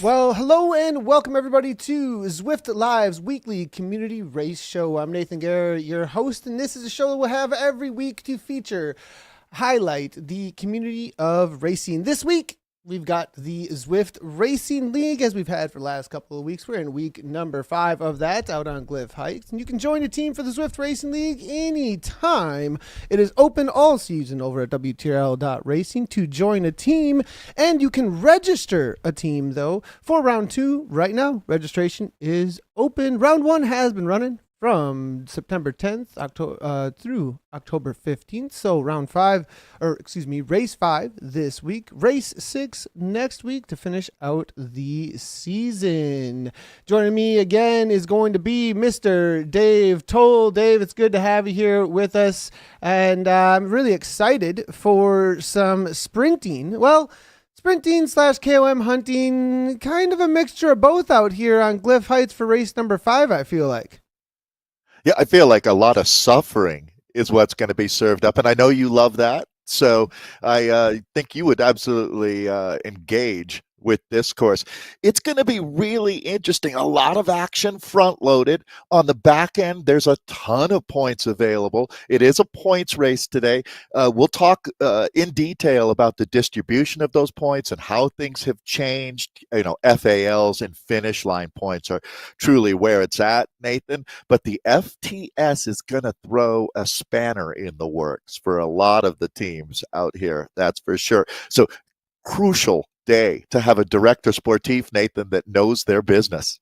Well, hello and welcome everybody to Zwift Live's weekly community race show. I'm Nathan Guerra, your host, and this is a show that we'll have every week to highlight the community of racing. This week, we've got the Zwift Racing League, as we've had for the last couple of weeks. We're in week number 5 of that out on Glyph Heights. And you can join a team for the Zwift Racing League anytime. It is open all season over at WTRL.racing to join a team. And you can register a team, though, for round 2 right now. Registration is open. Round 1 has been running from September 10th through October 15th. So race 5 this week, race 6 next week to finish out the season. Joining me again is going to be Mr. Dave Toll. Dave, it's good to have you here with us. And I'm really excited for some sprinting. Well, sprinting / KOM hunting, kind of a mixture of both out here on Glyph Heights for race number 5, I feel like. Yeah, I feel like a lot of suffering is what's going to be served up. And I know you love that. So I think you would absolutely engage with this course. It's going to be really interesting. A lot of action front loaded. On the back end, there's a ton of points available. It is a points race today. We'll talk in detail about the distribution of those points and how things have changed. You know, FALs and finish line points are truly where it's at, Nathan. But the FTS is going to throw a spanner in the works for a lot of the teams out here. That's for sure. So crucial day to have a director sportif, Nathan, that knows their business.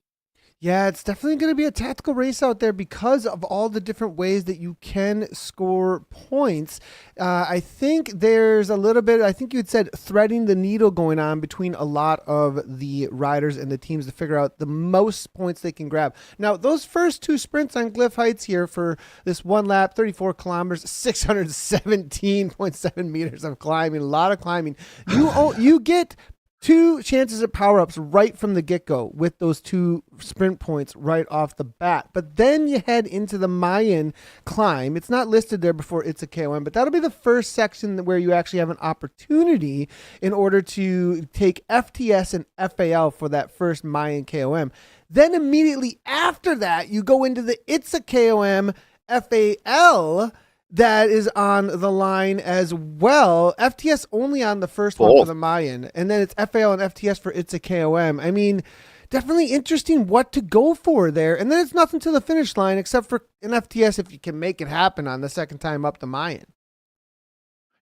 Yeah, it's definitely going to be a tactical race out there because of all the different ways that you can score points. I think there's a little bit, I think you had said threading the needle going on between a lot of the riders and the teams to figure out the most points they can grab. Now, those first 2 sprints on Glyph Heights here for this 1 lap, 34 kilometers, 617.7 meters of climbing, a lot of climbing. You get 2 chances at power-ups right from the get-go with those 2 sprint points right off the bat. But then you head into the Mayan climb. It's not listed there before it's a KOM, but that'll be the first section where you actually have an opportunity in order to take FTS and FAL for that first Mayan KOM. Then immediately after that, you go into the It's a KOM FAL that is on the line as well. FTS only on the first one for the Mayan, and then it's FAL and FTS for It's a KOM. I mean, definitely interesting what to go for there. And then it's nothing to the finish line except for an FTS if you can make it happen on the second time up the Mayan.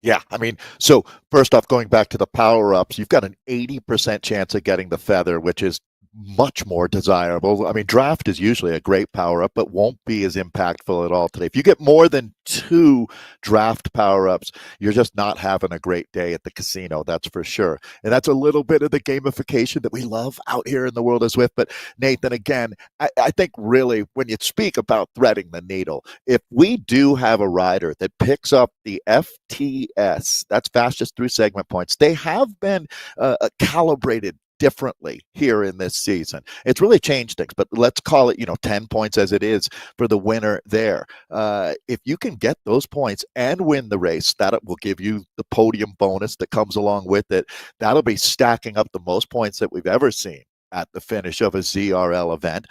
Yeah, I mean, so first off, going back to the power-ups, you've got an 80% chance of getting the feather, which is much more desirable. I mean, draft is usually a great power-up, but won't be as impactful at all today. If you get more than 2 draft power-ups, you're just not having a great day at the casino, that's for sure. And that's a little bit of the gamification that we love out here in the world of Zwift. But Nathan, again, I think really when you speak about threading the needle, if we do have a rider that picks up the FTS, that's fastest through segment points, they have been calibrated differently here in this season. It's really changed things, but let's call it, 10 points as it is for the winner there. If you can get those points and win the race, that will give you the podium bonus that comes along with it. That'll be stacking up the most points that we've ever seen at the finish of a ZRL event.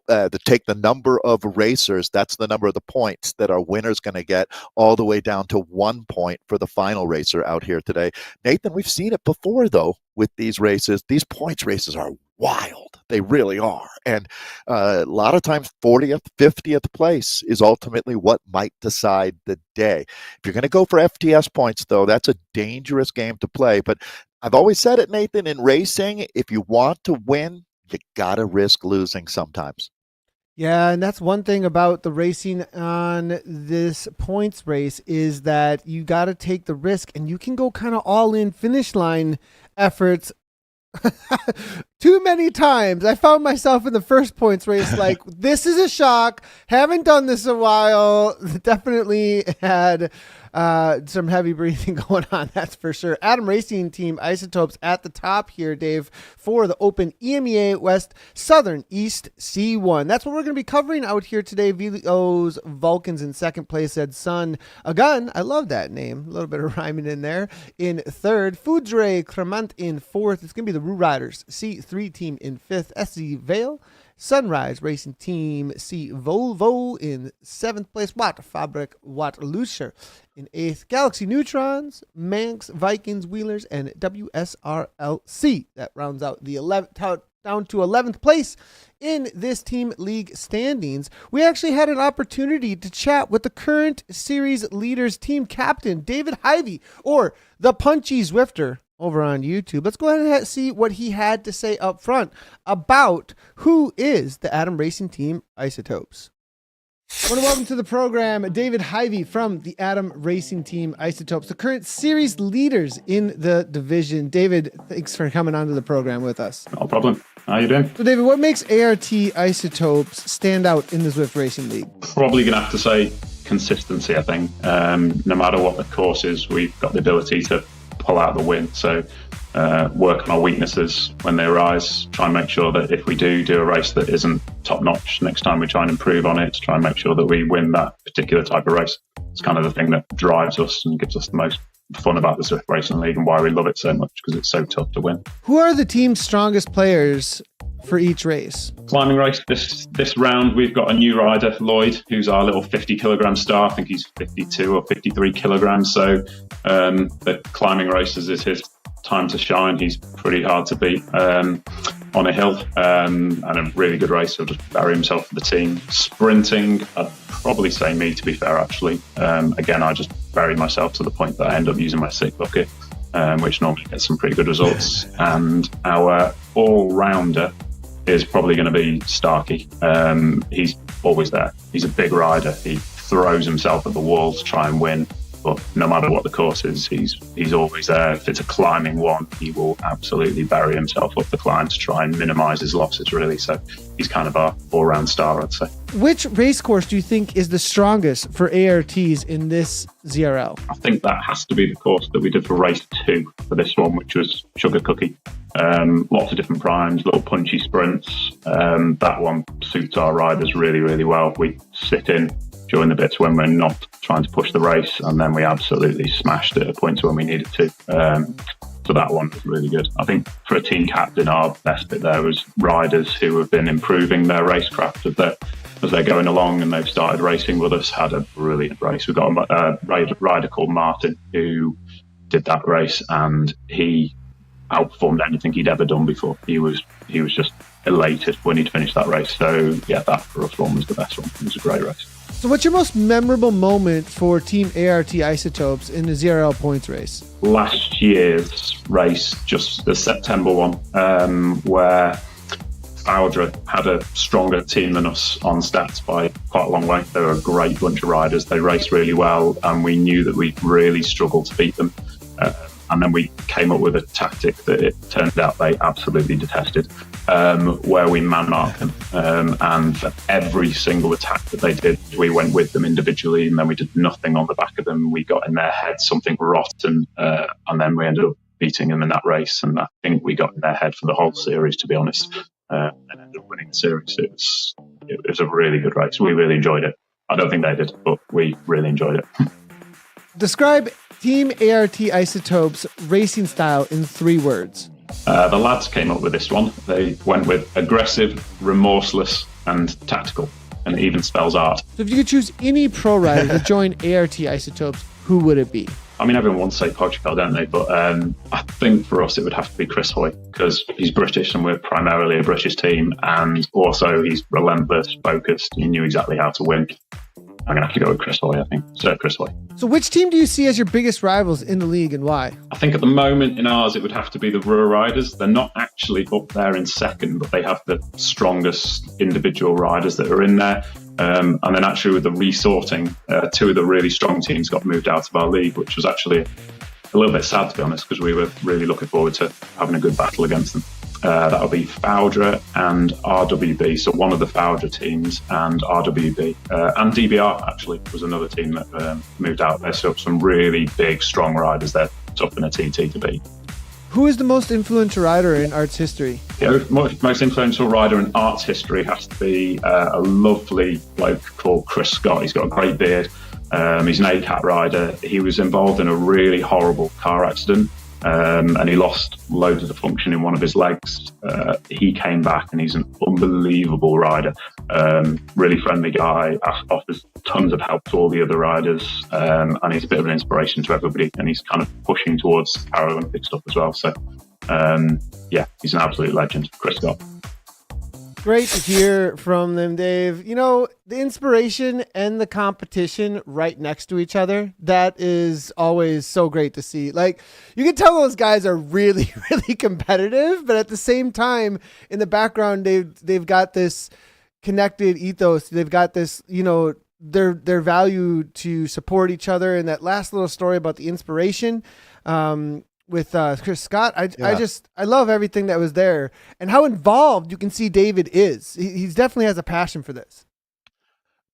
To take the number of racers, that's the number of the points that our winner's going to get, all the way down to 1 point for the final racer out here today. Nathan, we've seen it before, though, with these races. These points races are wild. They really are. And a lot of times 40th, 50th place is ultimately what might decide the day. If you're going to go for FTS points, though, that's a dangerous game to play. But I've always said it, Nathan, in racing, if you want to win, you got to risk losing sometimes. Yeah, and that's one thing about the racing on this points race is that you got to take the risk, and you can go kind of all in finish line efforts too many times. I found myself in the first points race like, this is a shock. Haven't done this a while. Definitely had some heavy breathing going on, that's for sure. Adam Racing Team Isotopes at the top here, Dave, for the Open EMEA West Southern East C1. That's what we're going to be covering out here today. VO's Vulcans in second place, Ed Sun Agun. I love that name. A little bit of rhyming in there. In third, Fudre Cremant in fourth. It's going to be the Roo Riders, C3 3 team in 5th, SC Vale. Sunrise Racing Team C Volvo in 7th place. Watt Fabric Watt Lucer in 8th. Galaxy Neutrons, Manx, Vikings, Wheelers, and WSRLC. That rounds out the 11th, down to 11th place in this team league standings. We actually had an opportunity to chat with the current series leaders team captain, David Hyvee, or the Punchy Zwifter, over on YouTube. Let's go ahead and see what he had to say up front about who is the Atom Racing Team Isotopes. I want to welcome to the program David Hyvee from the Atom Racing Team Isotopes, the current series leaders in the division. David, thanks for coming onto the program with us. No problem. How you doing? So David, what makes ART Isotopes stand out in the Zwift Racing League? Probably going to have to say consistency, I think. No matter what the course is, we've got the ability to pull out the win. So work on our weaknesses when they arise, try and make sure that if we do a race that isn't top notch, next time we try and improve on it to try and make sure that we win that particular type of race. It's kind of the thing that drives us and gives us the most fun about the Zwift Racing League and why we love it so much, because it's so tough to win. Who are the team's strongest players for each race? Climbing race this round, we've got a new rider, Lloyd, who's our little 50 kilogram star. I think he's 52 or 53 kilograms. So the climbing races is his time to shine. He's pretty hard to beat on a hill, and a really good race. He'll just bury himself for the team. Sprinting, I'd probably say me, to be fair, actually. Again, I just bury myself to the point that I end up using my sick bucket, which normally gets some pretty good results. And our all-rounder is probably going to be Starkey. He's always there. He's a big rider. He throws himself at the wall to try and win. But no matter what the course is, he's always there. If it's a climbing one, he will absolutely bury himself up the climb to try and minimise his losses, really. So he's kind of our all-round star, I'd say. Which race course do you think is the strongest for ARTs in this ZRL? I think that has to be the course that we did for race 2 for this one, which was Sugar Cookie. Lots of different primes, little punchy sprints. That one suits our riders really, really well. We sit in during the bits when we're not trying to push the race, and then we absolutely smashed it at points when we needed to. So that one was really good. I think for a team captain, our best bit there was riders who have been improving their racecraft as they're going along, and they've started racing with us, had a brilliant race. We've got a rider called Martin who did that race, and he outperformed anything he'd ever done before. He was just elated when he'd finished that race. So yeah, that for us one was the best one. It was a great race. So what's your most memorable moment for Team ART Isotopes in the ZRL points race? Last year's race, just the September one, where Foudra had a stronger team than us on stats by quite a long way. They were a great bunch of riders. They raced really well, and we knew that we really struggled to beat them. And then we came up with a tactic that it turned out they absolutely detested, where we man-marked them. And for every single attack that they did, we went with them individually, and then we did nothing on the back of them. We got in their head something rotten, and then we ended up beating them in that race. And I think we got in their head for the whole series, to be honest, and ended up winning the series. It was a really good race. We really enjoyed it. I don't think they did, but we really enjoyed it. Describe Team ART Isotopes racing style in 3 words. The lads came up with this one. They went with aggressive, remorseless, and tactical, and it even spells art. So if you could choose any pro rider to join ART Isotopes, who would it be? I mean, everyone wants to say Portugal, don't they? But I think for us it would have to be Chris Hoy, because he's British and we're primarily a British team, and also he's relentless, focused, he knew exactly how to win. I'm going to have to go with Chris Hoy, I think. So Chris Hoy. So which team do you see as your biggest rivals in the league, and why? I think at the moment in ours, it would have to be the Ruhr riders. They're not actually up there in second, but they have the strongest individual riders that are in there. And then actually with the resorting, 2 of the really strong teams got moved out of our league, which was actually a little bit sad, to be honest, because we were really looking forward to having a good battle against them. That'll be Foudra and RWB, so one of the Foudra teams and RWB. And DBR, actually, was another team that moved out there. So some really big, strong riders there, tough in a TT to beat. Who is the most influential rider in arts history? The most influential rider in arts history has to be a lovely bloke called Chris Scott. He's got a great beard. He's an ACAT rider. He was involved in a really horrible car accident. And he lost loads of the function in one of his legs. he came back, and he's an unbelievable rider. Really friendly guy, offers tons of help to all the other riders, and he's a bit of an inspiration to everybody, and he's kind of pushing towards Paralympic stuff as well. So he's an absolute legend, Chris Scott. Great to hear from them, Dave. You know, the inspiration and the competition right next to each other, that is always so great to see. Like, you can tell those guys are really, really competitive, but at the same time, in the background, they've got this connected ethos. They've got this, you know, their value to support each other. And that last little story about the inspiration, with Chris Scott, I love everything that was there and how involved you can see David is. He's definitely has a passion for this.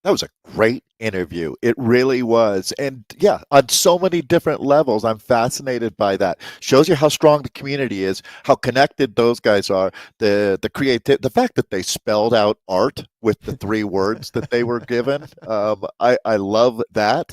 That was a great interview. It really was. And yeah, on so many different levels, I'm fascinated by that. Shows you how strong the community is, how connected those guys are, the fact that they spelled out art with the 3 words that they were given. I love that.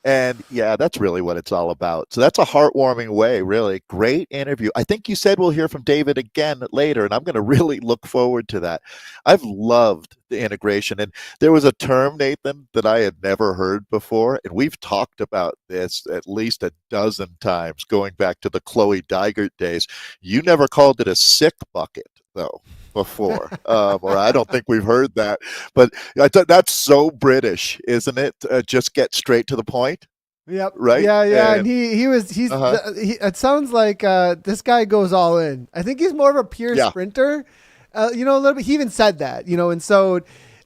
And yeah, that's really what it's all about. So that's a heartwarming way, really. Great interview. I think you said we'll hear from David again later, and I'm going to really look forward to that. I've loved the integration. And there was a term, Nathan, that I had never heard before. And we've talked about this at least a dozen times, going back to the Chloe Dygert days. You never called it a sick bucket, though, before, or I don't think we've heard that. But I thought that's so British, isn't it? Just get straight to the point. Yep. Right. Yeah. And it sounds like this guy goes all in. I think he's more of a pure sprinter. A little bit. He even said that. And so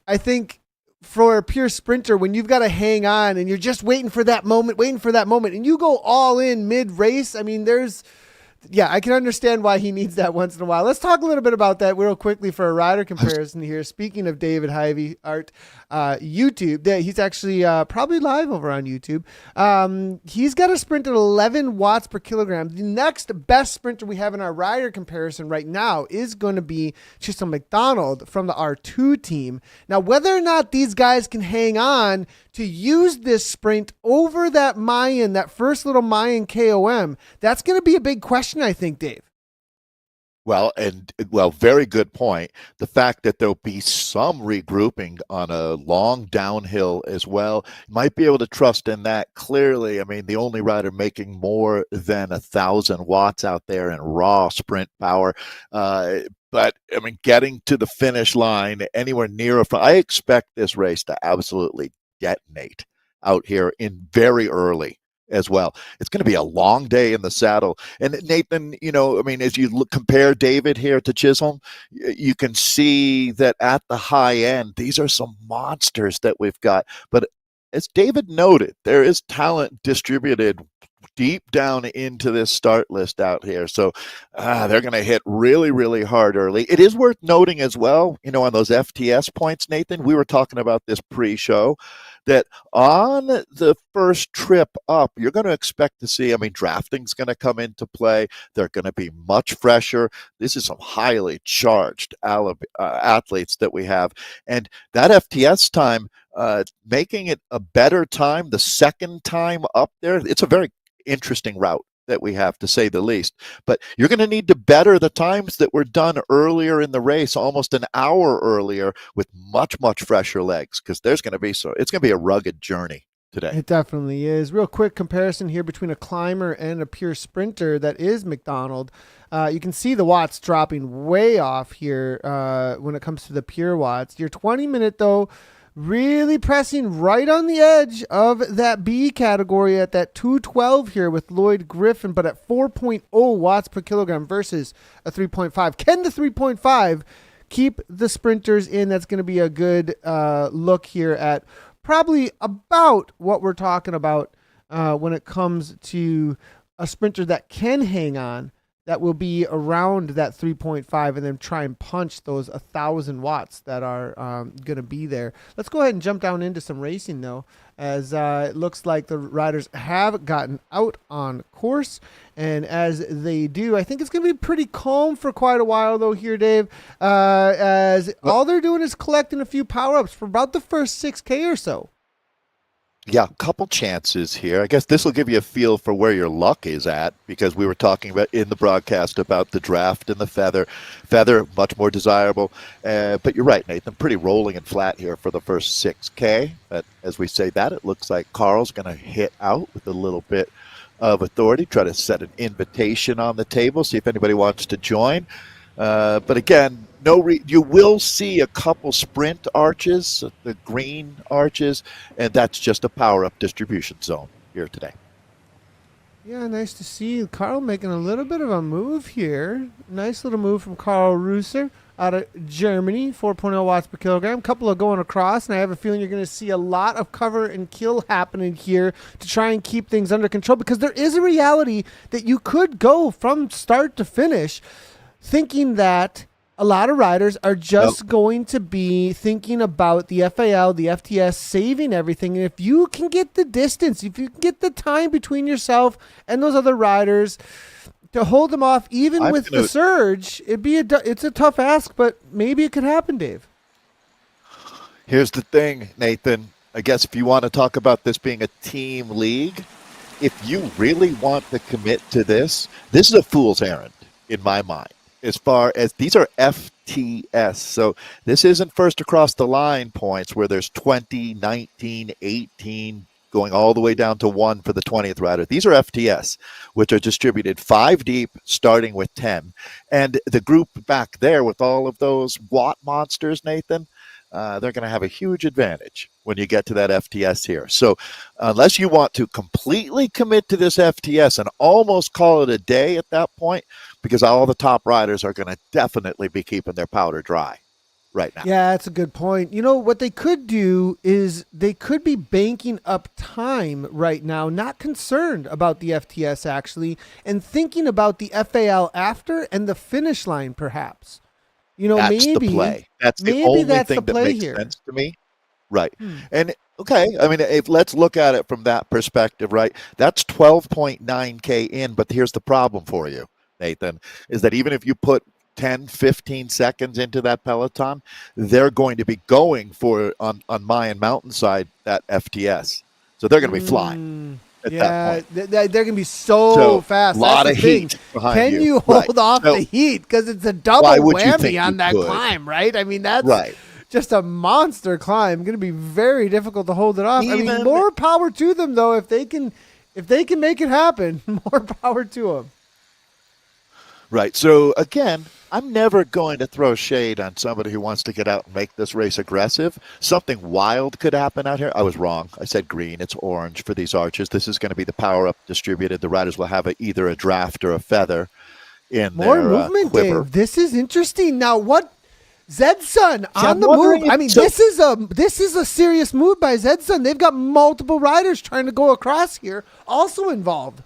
I think for a pure sprinter, when you've got to hang on and you're just waiting for that moment, and you go all in mid race, I mean, I can understand why he needs that once in a while. Let's talk a little bit about that real quickly for a rider comparison here. Speaking of David Hyvee art, YouTube, he's actually probably live over on YouTube. He's got a sprint at 11 watts per kilogram. The next best sprinter we have in our rider comparison right now is going to be Chisholm McDonald from the R2 team. Now, whether or not these guys can hang on to use this sprint over that Mayan, that first little Mayan KOM, that's going to be a big question, I think, Dave. Well, very good point. The fact that there'll be some regrouping on a long downhill as well, might be able to trust in that clearly. I mean, the only rider making more than 1,000 watts out there in raw sprint power. But I mean, getting to the finish line anywhere near I expect this race to absolutely detonate out here in very early as well. It's going to be a long day in the saddle. And Nathan, as you compare David here to Chisholm, you can see that at the high end, these are some monsters that we've got. But as David noted, there is talent distributed deep down into this start list out here. So they're going to hit really, really hard early. It is worth noting as well, on those FTS points, Nathan, we were talking about this pre-show, that on the first trip up, you're going to expect to see, drafting's going to come into play. They're going to be much fresher. This is some highly charged athletes that we have. And that FTS time, making it a better time the second time up there, it's a very interesting route that we have, to say the least. But you're going to need to better the times that were done earlier in the race, almost an hour earlier, with much, much fresher legs, because it's going to be a rugged journey today. It definitely is. Real quick comparison here between a climber and a pure sprinter that is McDonald. You can see the watts dropping way off here when it comes to the pure watts. Your 20-minute, though, really pressing right on the edge of that B category at that 212 here with Lloyd Griffin, but at 4.0 watts per kilogram versus a 3.5. Can the 3.5 keep the sprinters in? That's going to be a good look here at probably about what we're talking about when it comes to a sprinter that can hang on, that will be around that 3.5 and then try and punch those 1,000 watts that are going to be there. Let's go ahead and jump down into some racing, though, as it looks like the riders have gotten out on course. And as they do, I think it's going to be pretty calm for quite a while, though, here, Dave, as all they're doing is collecting a few power-ups for about the first 6K or so. Yeah, a couple chances here. I guess this will give you a feel for where your luck is at, because we were talking about in the broadcast about the draft and the feather. Feather, much more desirable. But you're right, Nathan, pretty rolling and flat here for the first 6K. But as we say that, it looks like Carl's going to hit out with a little bit of authority, try to set an invitation on the table, see if anybody wants to join. But again, you will see a couple sprint arches, the green arches, and that's just a power-up distribution zone here today. Yeah, nice to see Carl making a little bit of a move here. Nice little move from Carl Reuser out of Germany, 4.0 watts per kilogram. Couple of going across, and I have a feeling you're going to see a lot of cover and kill happening here to try and keep things under control, because there is a reality that you could go from start to finish thinking that a lot of riders are just going to be thinking about the FAL, the FTS, saving everything. And if you can get the distance, if you can get the time between yourself and those other riders to hold them off, even with the surge, it's a tough ask, but maybe it could happen, Dave. Here's the thing, Nathan. I guess if you want to talk about this being a team league, if you really want to commit to this is a fool's errand in my mind. As far as these are FTS, so this isn't first across the line points where there's 20, 19, 18, going all the way down to 1 for the 20th rider. These are FTS, which are distributed 5 deep, starting with 10. And the group back there with all of those watt monsters, Nathan, they're going to have a huge advantage when you get to that FTS here. So unless you want to completely commit to this FTS and almost call it a day at that point, because all the top riders are going to definitely be keeping their powder dry right now. Yeah, that's a good point. You know, what they could do is they could be banking up time right now, not concerned about the FTS actually, and thinking about the FAL after and the finish line perhaps. You know, that's maybe the play. That's the only thing that makes sense to me. Right. And okay, I mean, let's look at it from that perspective, right? That's 12.9K in, but here's the problem for you, Nathan, is that even if you put 10, 15 seconds into that peloton, they're going to be going for, on Mayan Mountainside, that FTS. So they're going to be flying. At that point. They're going to be so fast. A lot of heat behind you. Can you hold off the heat? Because it's a double whammy on that climb, right? I mean, that's just a monster climb. Going to be very difficult to hold it off. I mean, more power to them, though. If they can make it happen, more power to them. Right. So, again, I'm never going to throw shade on somebody who wants to get out and make this race aggressive. Something wild could happen out here. I was wrong. I said green. It's orange for these arches. This is going to be the power-up distributed. The riders will have either a draft or a feather in more their movement, quiver. Dave. This is interesting. Now, what Zedson on the move? I mean, this is a serious move by Zedson. They've got multiple riders trying to go across here, also involved.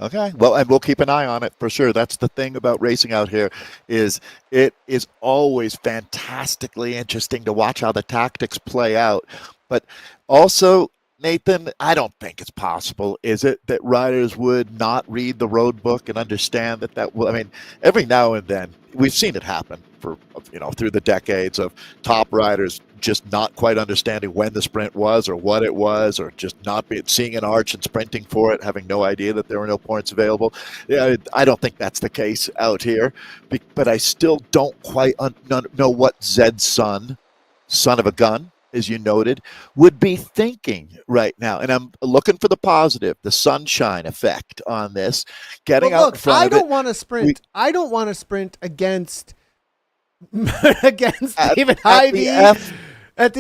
Okay, well, and we'll keep an eye on it for sure. That's the thing about racing out here, is it is always fantastically interesting to watch how the tactics play out. But also, Nathan, I don't think it's possible, is it, that riders would not read the road book and understand that will, I mean, every now and then, we've seen it happen for, through the decades of top riders just not quite understanding when the sprint was or what it was, or just not seeing an arch and sprinting for it, having no idea that there were no points available. I don't think that's the case out here, but I still don't quite know what Zed's son of a gun, as you noted, would be thinking right now. And I'm looking for the positive, the sunshine effect on this, getting out in front of it. I don't want to sprint. I don't want to sprint against David Hy-Vee. And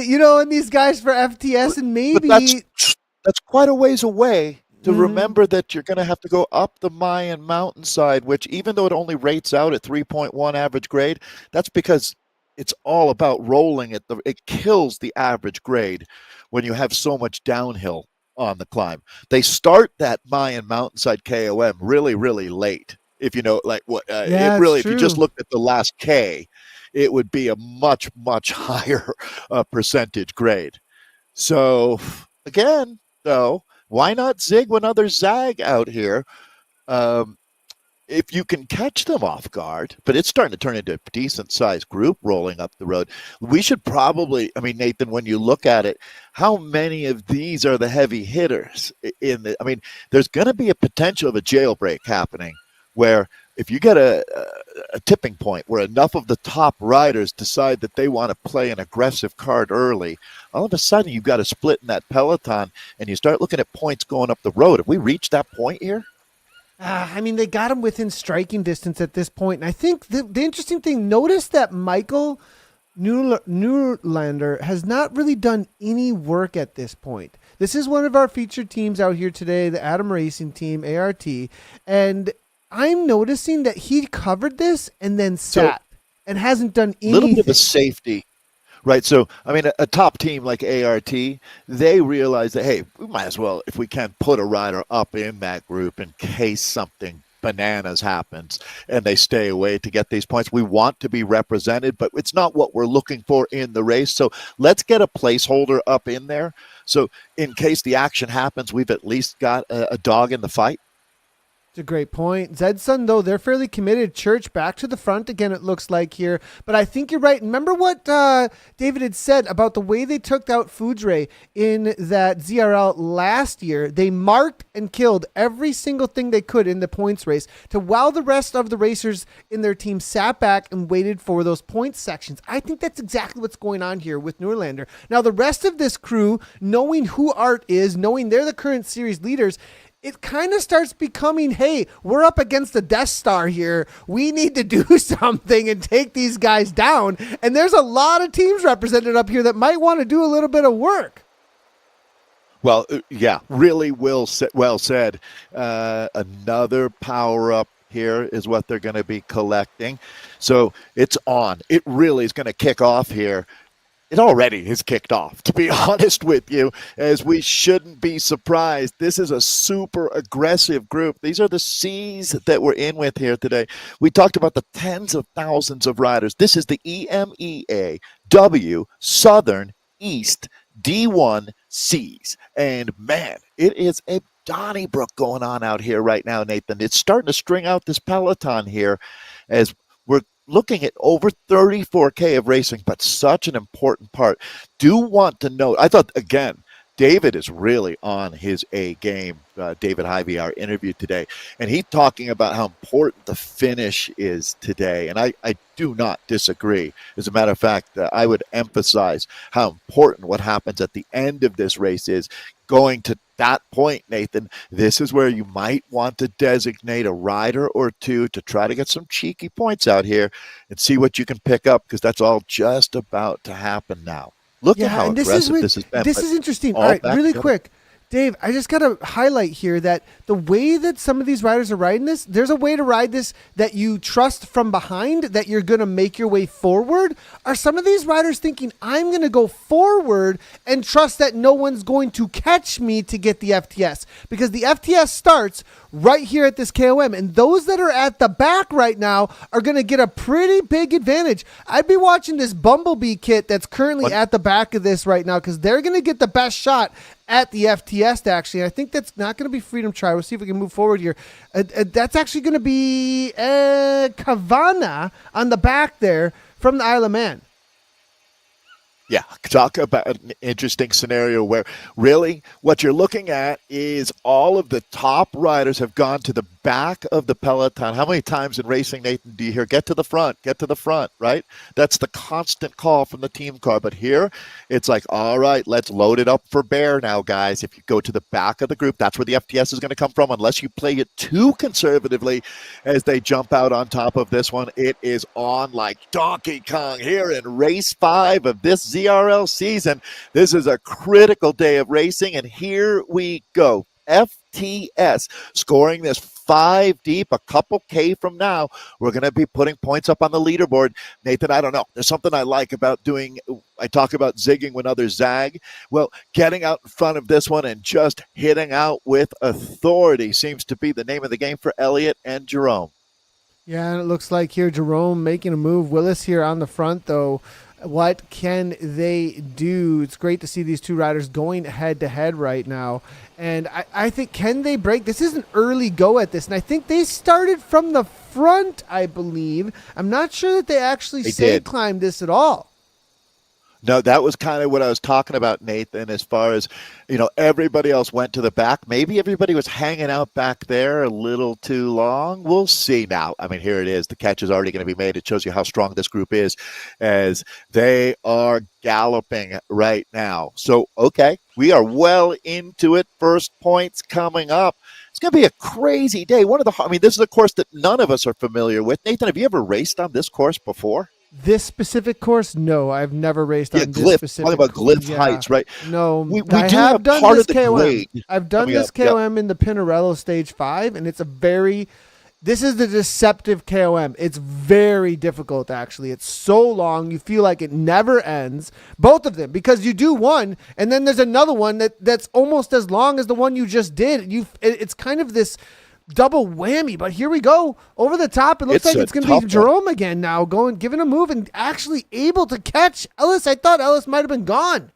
these guys for FTS, and maybe that's quite a ways away to remember that you're going to have to go up the Mayan mountainside, which, even though it only rates out at 3.1 average grade, that's because it's all about rolling it. It kills the average grade when you have so much downhill on the climb. They start that Mayan mountainside KOM really, really late. If if you just looked at the last K, it would be a much, much higher percentage grade. So, again, though, why not zig when others zag out here? if you can catch them off guard, but it's starting to turn into a decent-sized group rolling up the road. We should probably, I mean, Nathan, when you look at it, how many of these are the heavy hitters in the? I mean, there's going to be a potential of a jailbreak happening where if you get a tipping point where enough of the top riders decide that they want to play an aggressive card early, all of a sudden you've got a split in that peloton and you start looking at points going up the road. Have we reached that point here? I mean, they got him within striking distance at this point. And I think the interesting thing, notice that Michael Newlander has not really done any work at this point. This is one of our featured teams out here today, the Adam Racing team, ART. And I'm noticing that he covered this and then sat and hasn't done anything. A little bit of a safety. Right, so, I mean, a top team like ART, they realize that, hey, we might as well, if we can, put a rider up in that group in case something bananas happens and they stay away to get these points. We want to be represented, but it's not what we're looking for in the race. So let's get a placeholder up in there. So in case the action happens, we've at least got a dog in the fight. It's a great point. Zedson, though, they're fairly committed. Church back to the front again, it looks like here. But I think you're right. Remember what David had said about the way they took out Fudre in that ZRL last year? They marked and killed every single thing they could in the points race while the rest of the racers in their team sat back and waited for those points sections. I think that's exactly what's going on here with Newlander. Now, the rest of this crew, knowing who Art is, knowing they're the current series leaders, it kind of starts becoming, hey, we're up against the Death Star here. We need to do something and take these guys down. And there's a lot of teams represented up here that might want to do a little bit of work. Well, yeah, really well said. Another power-up here is what they're going to be collecting. So it's on. It really is going to kick off here. It already has kicked off, to be honest with you, as we shouldn't be surprised. This is a super aggressive group. These are the C's that we're in with here today. We talked about the tens of thousands of riders. This is the EMEA W Southern East D1 C's. And, man, it is a Donnybrook going on out here right now, Nathan. It's starting to string out this peloton here as we're looking at over 34K of racing, but such an important part. Do want to know, I thought, again, David is really on his A game, David Hyvee, our interview today, and he's talking about how important the finish is today, and I do not disagree. As a matter of fact, I would emphasize how important what happens at the end of this race is. Going to that point, Nathan, this is where you might want to designate a rider or two to try to get some cheeky points out here and see what you can pick up, because that's all just about to happen now. Look at how aggressive this has been. This is interesting. All right, really quick. Dave, I just got to highlight here that the way that some of these riders are riding this, there's a way to ride this that you trust from behind, that you're going to make your way forward. Are some of these riders thinking, I'm going to go forward and trust that no one's going to catch me to get the FTS? Because the FTS starts right here at this KOM, and those that are at the back right now are going to get a pretty big advantage. I'd be watching this Bumblebee kit that's currently at the back of this right now, because they're going to get the best shot at the FTS, actually. I think that's not going to be Freedom Try. We'll see if we can move forward here. That's actually going to be Kavana on the back there from the Isle of Man. Yeah, talk about an interesting scenario where really what you're looking at is all of the top riders have gone to the back of the peloton. How many times in racing, Nathan, do you hear, get to the front, right? That's the constant call from the team car. But here, it's like, all right, let's load it up for bear now, guys. If you go to the back of the group, that's where the FTS is going to come from, unless you play it too conservatively as they jump out on top of this one. It is on like Donkey Kong here in race 5 of this ZRL season. This is a critical day of racing, and here we go. FTS scoring this 5 deep, a couple K from now. We're going to be putting points up on the leaderboard. Nathan, I don't know. There's something I like about doing. I talk about zigging when others zag. Well, getting out in front of this one and just hitting out with authority seems to be the name of the game for Elliott and Jerome. Yeah, and it looks like here Jerome making a move. Willis here on the front, though. What can they do? It's great to see these two riders going head to head right now. And I think, can they break? This is an early go at this. And I think they started from the front, I believe. I'm not sure that they actually climbed this at all. No, that was kind of what I was talking about, Nathan, as far as, everybody else went to the back. Maybe everybody was hanging out back there a little too long. We'll see now. I mean, here it is. The catch is already going to be made. It shows you how strong this group is as they are galloping right now. So, okay, we are well into it. First points coming up. It's going to be a crazy day. This is a course that none of us are familiar with. Nathan, have you ever raced on this course before? This specific course? No, I've never raced on this specific. Talking about Glyph Heights, right? No, we I do have done part this of the KOM. grade. I've done this KOM in the Pinarello Stage 5, and this is the deceptive KOM. It's very difficult, actually. It's so long. You feel like it never ends. Both of them, because you do one, and then there's another one that's almost as long as the one you just did. It's kind of this double whammy, but here we go over the top. It looks like it's going to be Jerome again now, giving a move and actually able to catch Ellis. I thought Ellis might have been gone.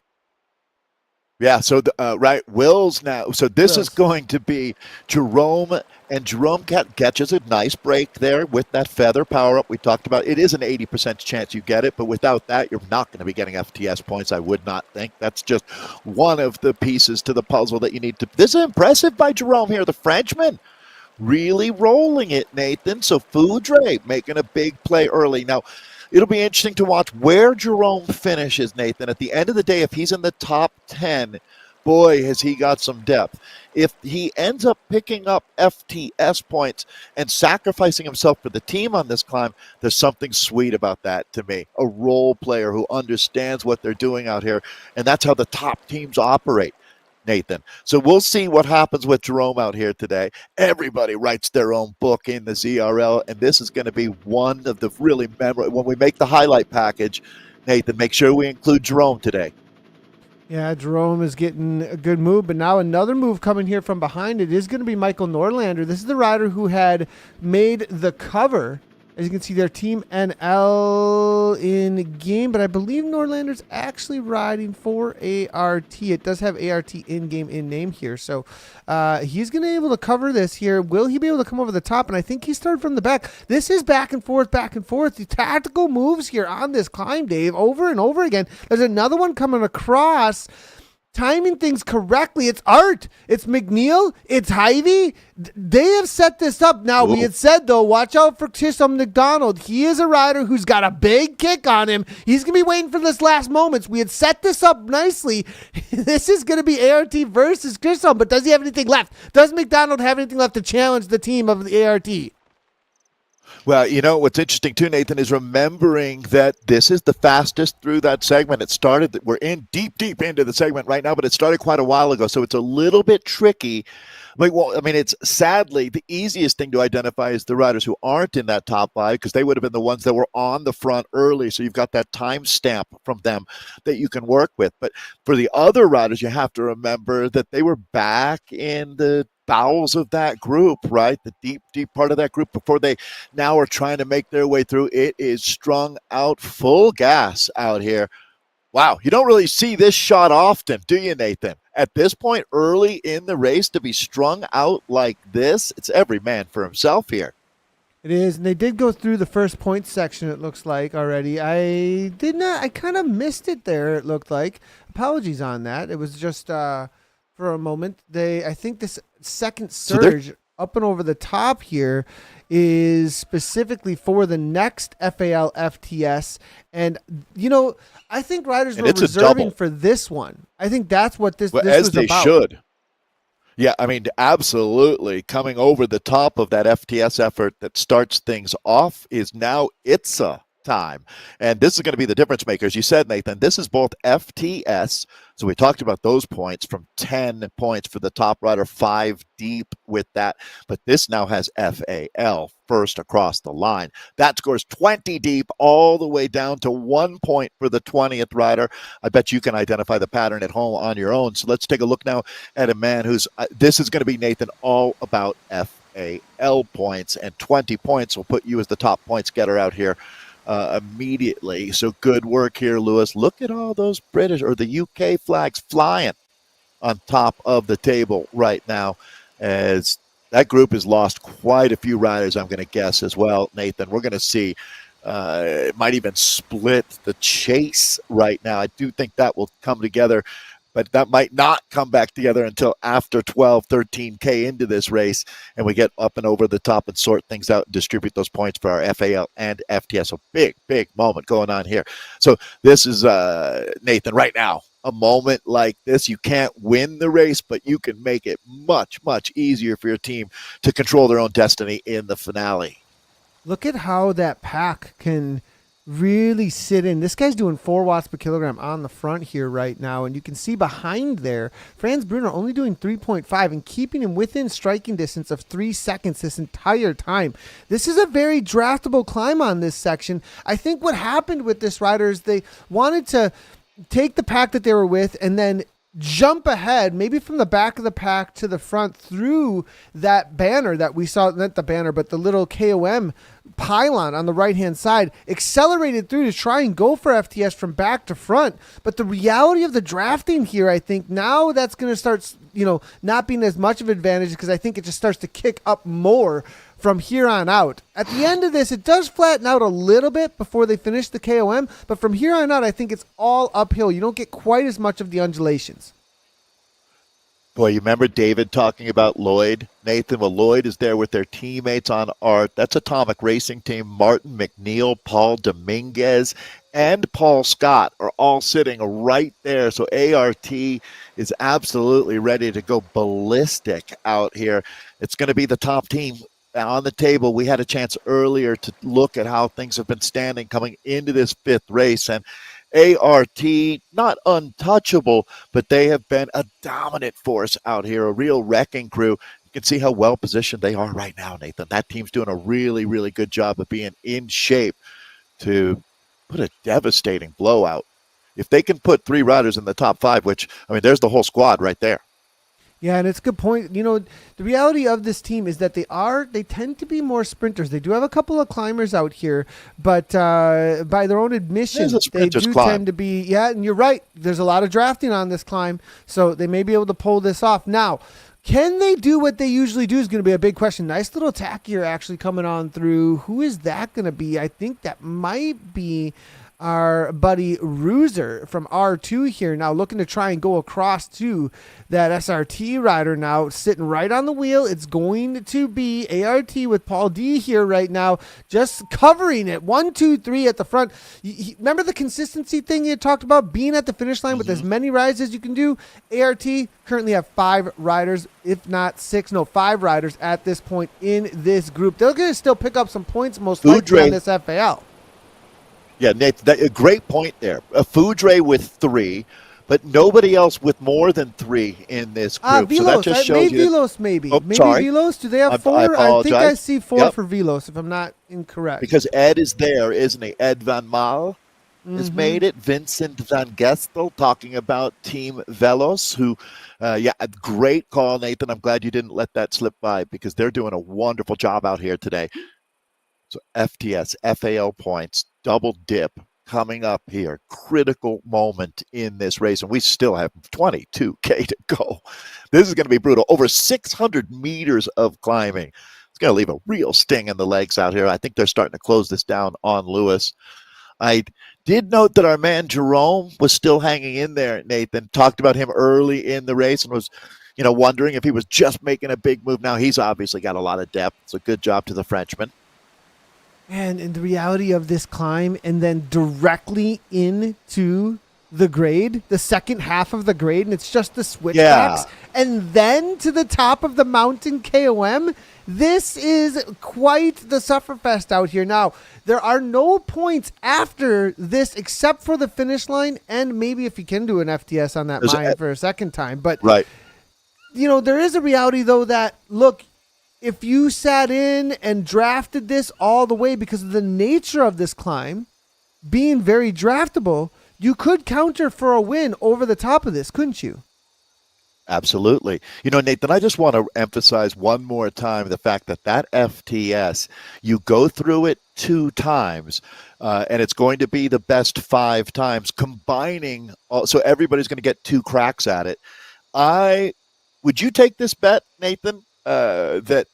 Yeah, so Will's now. So this is going to be Jerome, and Jerome catches a nice break there with that feather power up we talked about. It is an 80% chance you get it, but without that, you're not going to be getting FTS points, I would not think. That's just one of the pieces to the puzzle that you need to. This is impressive by Jerome here, the Frenchman. Really rolling it, Nathan. So Foudre making a big play early. Now, it'll be interesting to watch where Jerome finishes, Nathan. At the end of the day, if he's in the top 10, boy, has he got some depth. If he ends up picking up FTS points and sacrificing himself for the team on this climb, there's something sweet about that to me. A role player who understands what they're doing out here, and that's how the top teams operate, Nathan. So we'll see what happens with Jerome out here today. Everybody writes their own book in the ZRL, and this is going to be one of the really memorable. When we make the highlight package, Nathan, make sure we include Jerome today. Yeah, Jerome is getting a good move, but now another move coming here from behind. It is going to be Michael Norlander. This is the rider who had made the cover. As you can see, their team NL in game, but I believe Norlander's actually riding for ART. It does have ART in-game in name here, so he's going to be able to cover this here. Will he be able to come over the top? And I think he started from the back. This is back and forth, back and forth. The tactical moves here on this climb, Dave, over and over again. There's another one coming across. Timing things correctly. It's Art. It's McNeil. It's Hyvie. They have set this up. Now, we had said, though, watch out for Chisholm McDonald. He is a rider who's got a big kick on him. He's going to be waiting for this last moments. We had set this up nicely. This is going to be ART versus Chisholm, but does he have anything left? Does McDonald have anything left to challenge the team of the ART? Well, what's interesting too, Nathan, is remembering that this is the fastest through that segment. It started, we're in deep into the segment right now, but it started quite a while ago, so it's a little bit tricky. It's sadly the easiest thing to identify is the riders who aren't in that top 5, because they would have been the ones that were on the front early. So you've got that time stamp from them that you can work with. But for the other riders, you have to remember that they were back in the bowels of that group, right? The deep part of that group before they now are trying to make their way through. It is strung out full gas out here. Wow, you don't really see this shot often, do you, Nathan? At this point early in the race to be strung out like this, it's every man for himself here. It is, and they did go through the first point section, it looks like, already. I kind of missed it there, it looked like. Apologies on that. It was just for a moment. I think this second surge up and over the top here is specifically for the next FAL FTS. And, I think riders were reserving for this one. I think that's what this was about. As they should. Yeah, absolutely. Coming over the top of that FTS effort that starts things off is now ITSA time. And this is going to be the difference maker. As you said, Nathan, this is both FTS. So we talked about those points from 10 points for the top rider, 5 deep with that. But this now has FAL first across the line. That scores 20 deep all the way down to 1 point for the 20th rider. I bet you can identify the pattern at home on your own. So let's take a look now at a man who's, this is going to be, Nathan, all about FAL points, and 20 points will put you as the top points getter out here immediately. So good work here, Lewis. Look at all those British or the UK flags flying on top of the table right now, as that group has lost quite a few riders, I'm going to guess, as well, Nathan. We're going to see it might even split the chase right now. I do think that will come together, but that might not come back together until after 12, 13K into this race, and we get up and over the top and sort things out and distribute those points for our FAL and FTS. A big, big moment going on here. So this is, Nathan, right now, a moment like this. You can't win the race, but you can make it much, much easier for your team to control their own destiny in the finale. Look at how that pack can really sit in. This guy's doing 4 watts per kilogram on the front here right now, and you can see behind there, Franz Brunner only doing 3.5 and keeping him within striking distance of 3 seconds this entire time. This is a very draftable climb on this section. I think what happened with this rider is they wanted to take the pack that they were with and then jump ahead, maybe from the back of the pack to the front through that banner that we saw, not the banner, but the little KOM pylon on the right-hand side, accelerated through to try and go for FTS from back to front. But the reality of the drafting here, I think now that's going to start, not being as much of an advantage, because I think it just starts to kick up more from here on out. At the end of this, it does flatten out a little bit before they finish the KOM, but from here on out, I think it's all uphill. You don't get quite as much of the undulations. Boy, you remember David talking about Lloyd, Nathan? Well, Lloyd is there with their teammates on ART. That's Atomic Racing Team. Martin McNeil, Paul Dominguez, and Paul Scott are all sitting right there. So ART is absolutely ready to go ballistic out here. It's going to be the top team on the table. We had a chance earlier to look at how things have been standing coming into this 5th race, and ART, not untouchable, but they have been a dominant force out here, a real wrecking crew. You can see how well positioned they are right now, Nathan. That team's doing a really, really good job of being in shape to put a devastating blowout. If they can put 3 riders in the top 5, which, there's the whole squad right there. Yeah, and it's a good point. The reality of this team is that they tend to be more sprinters. They do have a couple of climbers out here, but by their own admission, they do tend to be, yeah, and you're right. There's a lot of drafting on this climb, so they may be able to pull this off. Now, can they do what they usually do is going to be a big question. Nice little tack here actually coming on through. Who is that going to be? I think that might be our buddy Ruser from R2 here now, looking to try and go across to that SRT rider now, sitting right on the wheel. It's going to be ART with Paul D here right now, just covering it. 1, 2, 3 at the front. Remember the consistency thing you talked about, being at the finish line with as many rides as you can do? ART currently have 5 riders, if not 6, 5 riders at this point in this group. They're going to still pick up some points most likely on this FAL. Yeah, Nate, a great point there. A Foudre with 3, but nobody else with more than 3 in this group. Velos. So that just shows you. Velos, maybe. Oh, maybe sorry. Velos. Do they have 4? I think I see 4 for Velos, if I'm not incorrect. Because Ed is there, isn't he? Ed Van Maal has made it. Vincent Van Gestel talking about Team Velos, who, a great call, Nathan. I'm glad you didn't let that slip by, because they're doing a wonderful job out here today. So FTS, FAL points, double dip coming up here. Critical moment in this race, and we still have 22K to go. This is going to be brutal. Over 600 meters of climbing. It's going to leave a real sting in the legs out here. I think they're starting to close this down on Lewis. I did note that our man Jerome was still hanging in there, Nathan. Talked about him early in the race and was, wondering if he was just making a big move. Now he's obviously got a lot of depth. So good job to the Frenchman. And in the reality of this climb, and then directly into the grade, the second half of the grade, and it's just the switchbacks, and then to the top of the mountain KOM. This is quite the sufferfest out here. Now, there are no points after this except for the finish line, and maybe if you can do an FTS on that mine for a second time. But, there is a reality, though, that, look, if you sat in and drafted this all the way because of the nature of this climb being very draftable, you could counter for a win over the top of this, couldn't you? Absolutely. You know, Nathan, I just want to emphasize one more time the fact that that FTS, you go through it 2 times, and it's going to be the best 5 times, combining. So everybody's going to get 2 cracks at it. Would you take this bet, Nathan, that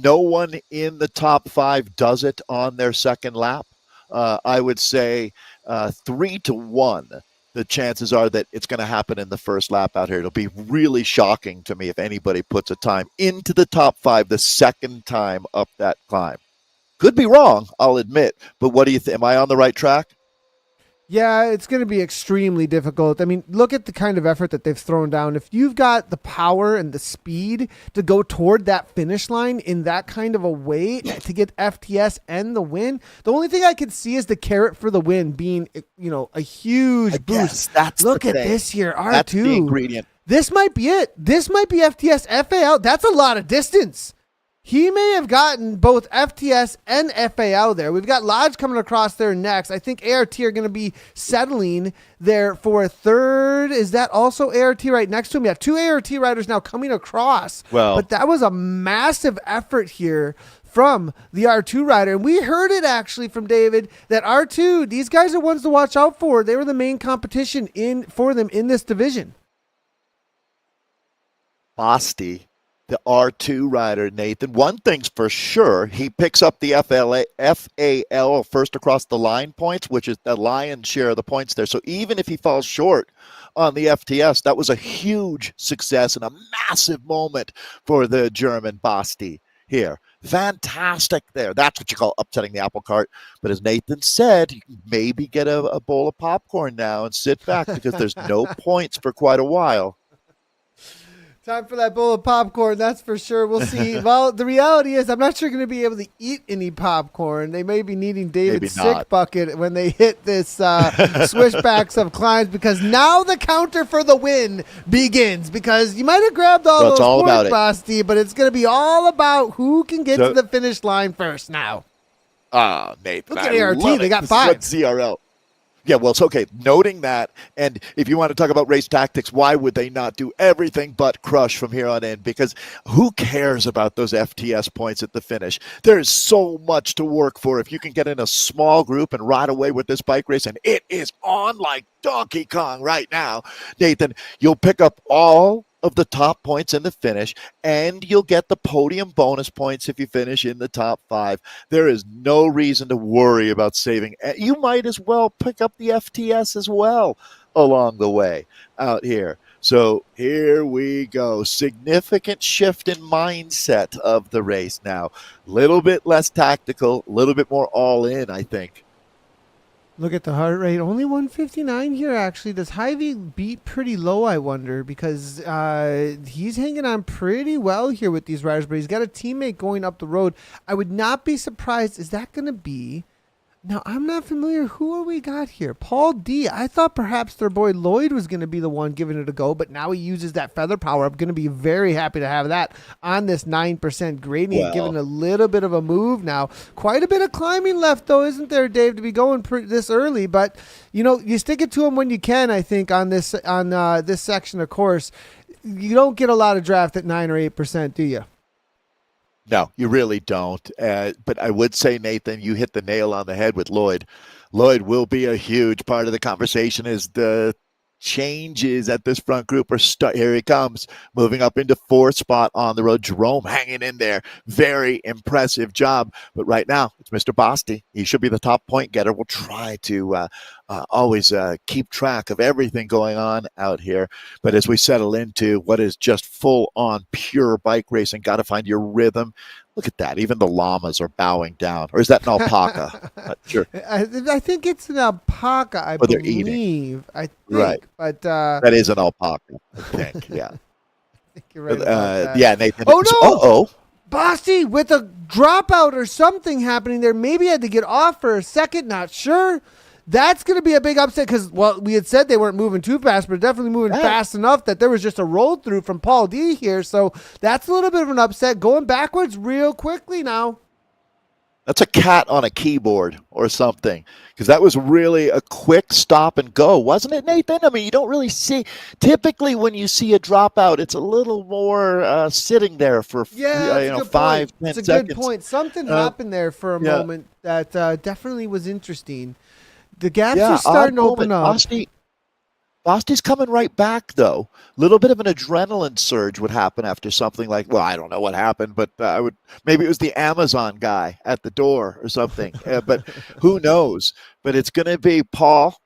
no one in the top 5 does it on their second lap? I would say 3-1. The chances are that it's going to happen in the first lap out here. It'll be really shocking to me if anybody puts a time into the top 5 the second time up that climb. Could be wrong, I'll admit, but what do you think? Am I on the right track? Yeah, it's going to be extremely difficult. I mean, look at the kind of effort that they've thrown down. If you've got the power and the speed to go toward that finish line in that kind of a way to get FTS and the win, the only thing I could see is the carrot for the win being, a huge boost. Look at this here, R2. That's the ingredient. This might be it. This might be FTS FA out. That's a lot of distance. He may have gotten both FTS and FA out there. We've got Lodge coming across there next. I think ART are going to be settling there for a third. Is that also ART right next to him? Yeah, 2 ART riders now coming across. Well, but that was a massive effort here from the R2 rider. And we heard it actually from David that R2, these guys are ones to watch out for. They were the main competition for them in this division. Basti, the R2 rider, Nathan. One thing's for sure, he picks up the FAL, first across the line points, which is the lion's share of the points there. So even if he falls short on the FTS, that was a huge success and a massive moment for the German Basti here. Fantastic there. That's what you call upsetting the apple cart. But as Nathan said, you can maybe get a bowl of popcorn now and sit back because there's no points for quite a while. Time for that bowl of popcorn, that's for sure. We'll see. Well, the reality is I'm not sure going to be able to eat any popcorn. They may be needing David's sick bucket when they hit this switchbacks of climbs, because now the counter for the win begins, because you might have grabbed all those points, Basti, but it's going to be all about who can get to the finish line first now. Nathan, look at ART. They got 5. CRL. Yeah, well, it's okay. Noting that, and if you want to talk about race tactics, why would they not do everything but crush from here on in? Because who cares about those FTS points at the finish? There's so much to work for if you can get in a small group and ride away with this bike race, and it is on like Donkey Kong right now. Nathan, you'll pick up all of the top points in the finish, and you'll get the podium bonus points if you finish in the top 5. There is no reason to worry about saving. You might as well pick up the FTS as well along the way out here. So here we go. Significant shift in mindset of the race now. Little bit less tactical, a little bit more all in, I think. Look at the heart rate. Only 159 here, actually. Does Hy-Vee beat pretty low, I wonder? Because he's hanging on pretty well here with these riders, but he's got a teammate going up the road. I would not be surprised. Is that going to be... Now, I'm not familiar. Who are we got here? Paul D. I thought perhaps their boy Lloyd was going to be the one giving it a go, but now he uses that feather power. I'm going to be very happy to have that on this 9% gradient, giving a little bit of a move now. Quite a bit of climbing left, though, isn't there, Dave, to be going this early? But, you stick it to him when you can, I think, on this section of course. You don't get a lot of draft at 9 or 8%, do you? No, you really don't. But I would say, Nathan, you hit the nail on the head with Lloyd. Lloyd will be a huge part of the conversation as the changes at this front group are here he comes, moving up into 4th spot on the road. Jerome hanging in there. Very impressive job. But right now, it's Mr. Basti. He should be the top point getter. We'll try to always keep track of everything going on out here. But as we settle into what is just full-on pure bike racing, got to find your rhythm. Look at that. Even the llamas are bowing down. Or is that an alpaca? Not sure. I think it's an alpaca, I believe. They're eating. I think. Right. But, that is an alpaca, I think. Yeah. I think you're right about that. Yeah, Nathan. Oh, no. Uh-oh. Basti with a dropout or something happening there. Maybe had to get off for a second. Not sure. That's going to be a big upset because, we had said they weren't moving too fast, but definitely moving fast enough that there was just a roll through from Paul D here. So that's a little bit of an upset. Going backwards real quickly now. That's a cat on a keyboard or something, because that was really a quick stop and go, wasn't it, Nathan? I mean, you don't really see, typically when you see a dropout, it's a little more sitting there for Yeah, it's a good 5, point. 10 It's a seconds. good point. Something Uh, happened there for a yeah, moment that definitely was interesting. The gaps yeah, are odd starting to open moment. up. Bosti's coming right back, though. A little bit of an adrenaline surge would happen after something like, well, I don't know what happened, but maybe it was the Amazon guy at the door or something. But who knows? But it's going to be Paul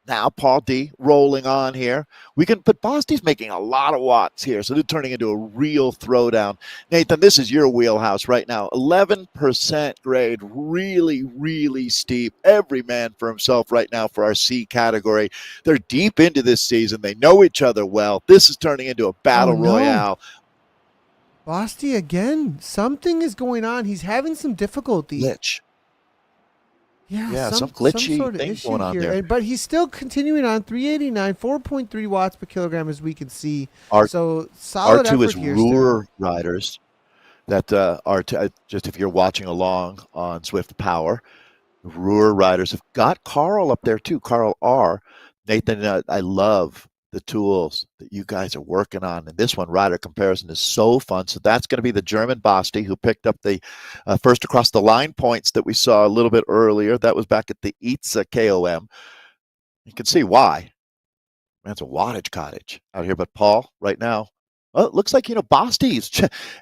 D, rolling on here. But Bosti's making a lot of watts here, so they're turning into a real throwdown. Nathan, this is your wheelhouse right now. 11% grade, really, really steep. Every man for himself right now for our C category. They're deep into this season. They know each other well. This is turning into a battle royale. Bosty again. Something is going on. He's having some difficulty. Glitch. Yeah, some glitchy sort of thing issue going on here. there. But he's still continuing on 389, 4.3 watts per kilogram as we can see. R- So solid R2 effort is here Ruhr riders that R2, just if you're watching along on Zwift Power, Ruhr riders have got Carl up there too, Carl R. Nathan, I love the tools that you guys are working on. And this one, rider comparison, is so fun. So that's going to be the German Basti who picked up the first across the line points that we saw a little bit earlier. That was back at the Itza KOM. You can see why. That's a wattage cottage out here. But Paul, right now, well, it looks like, Basti's,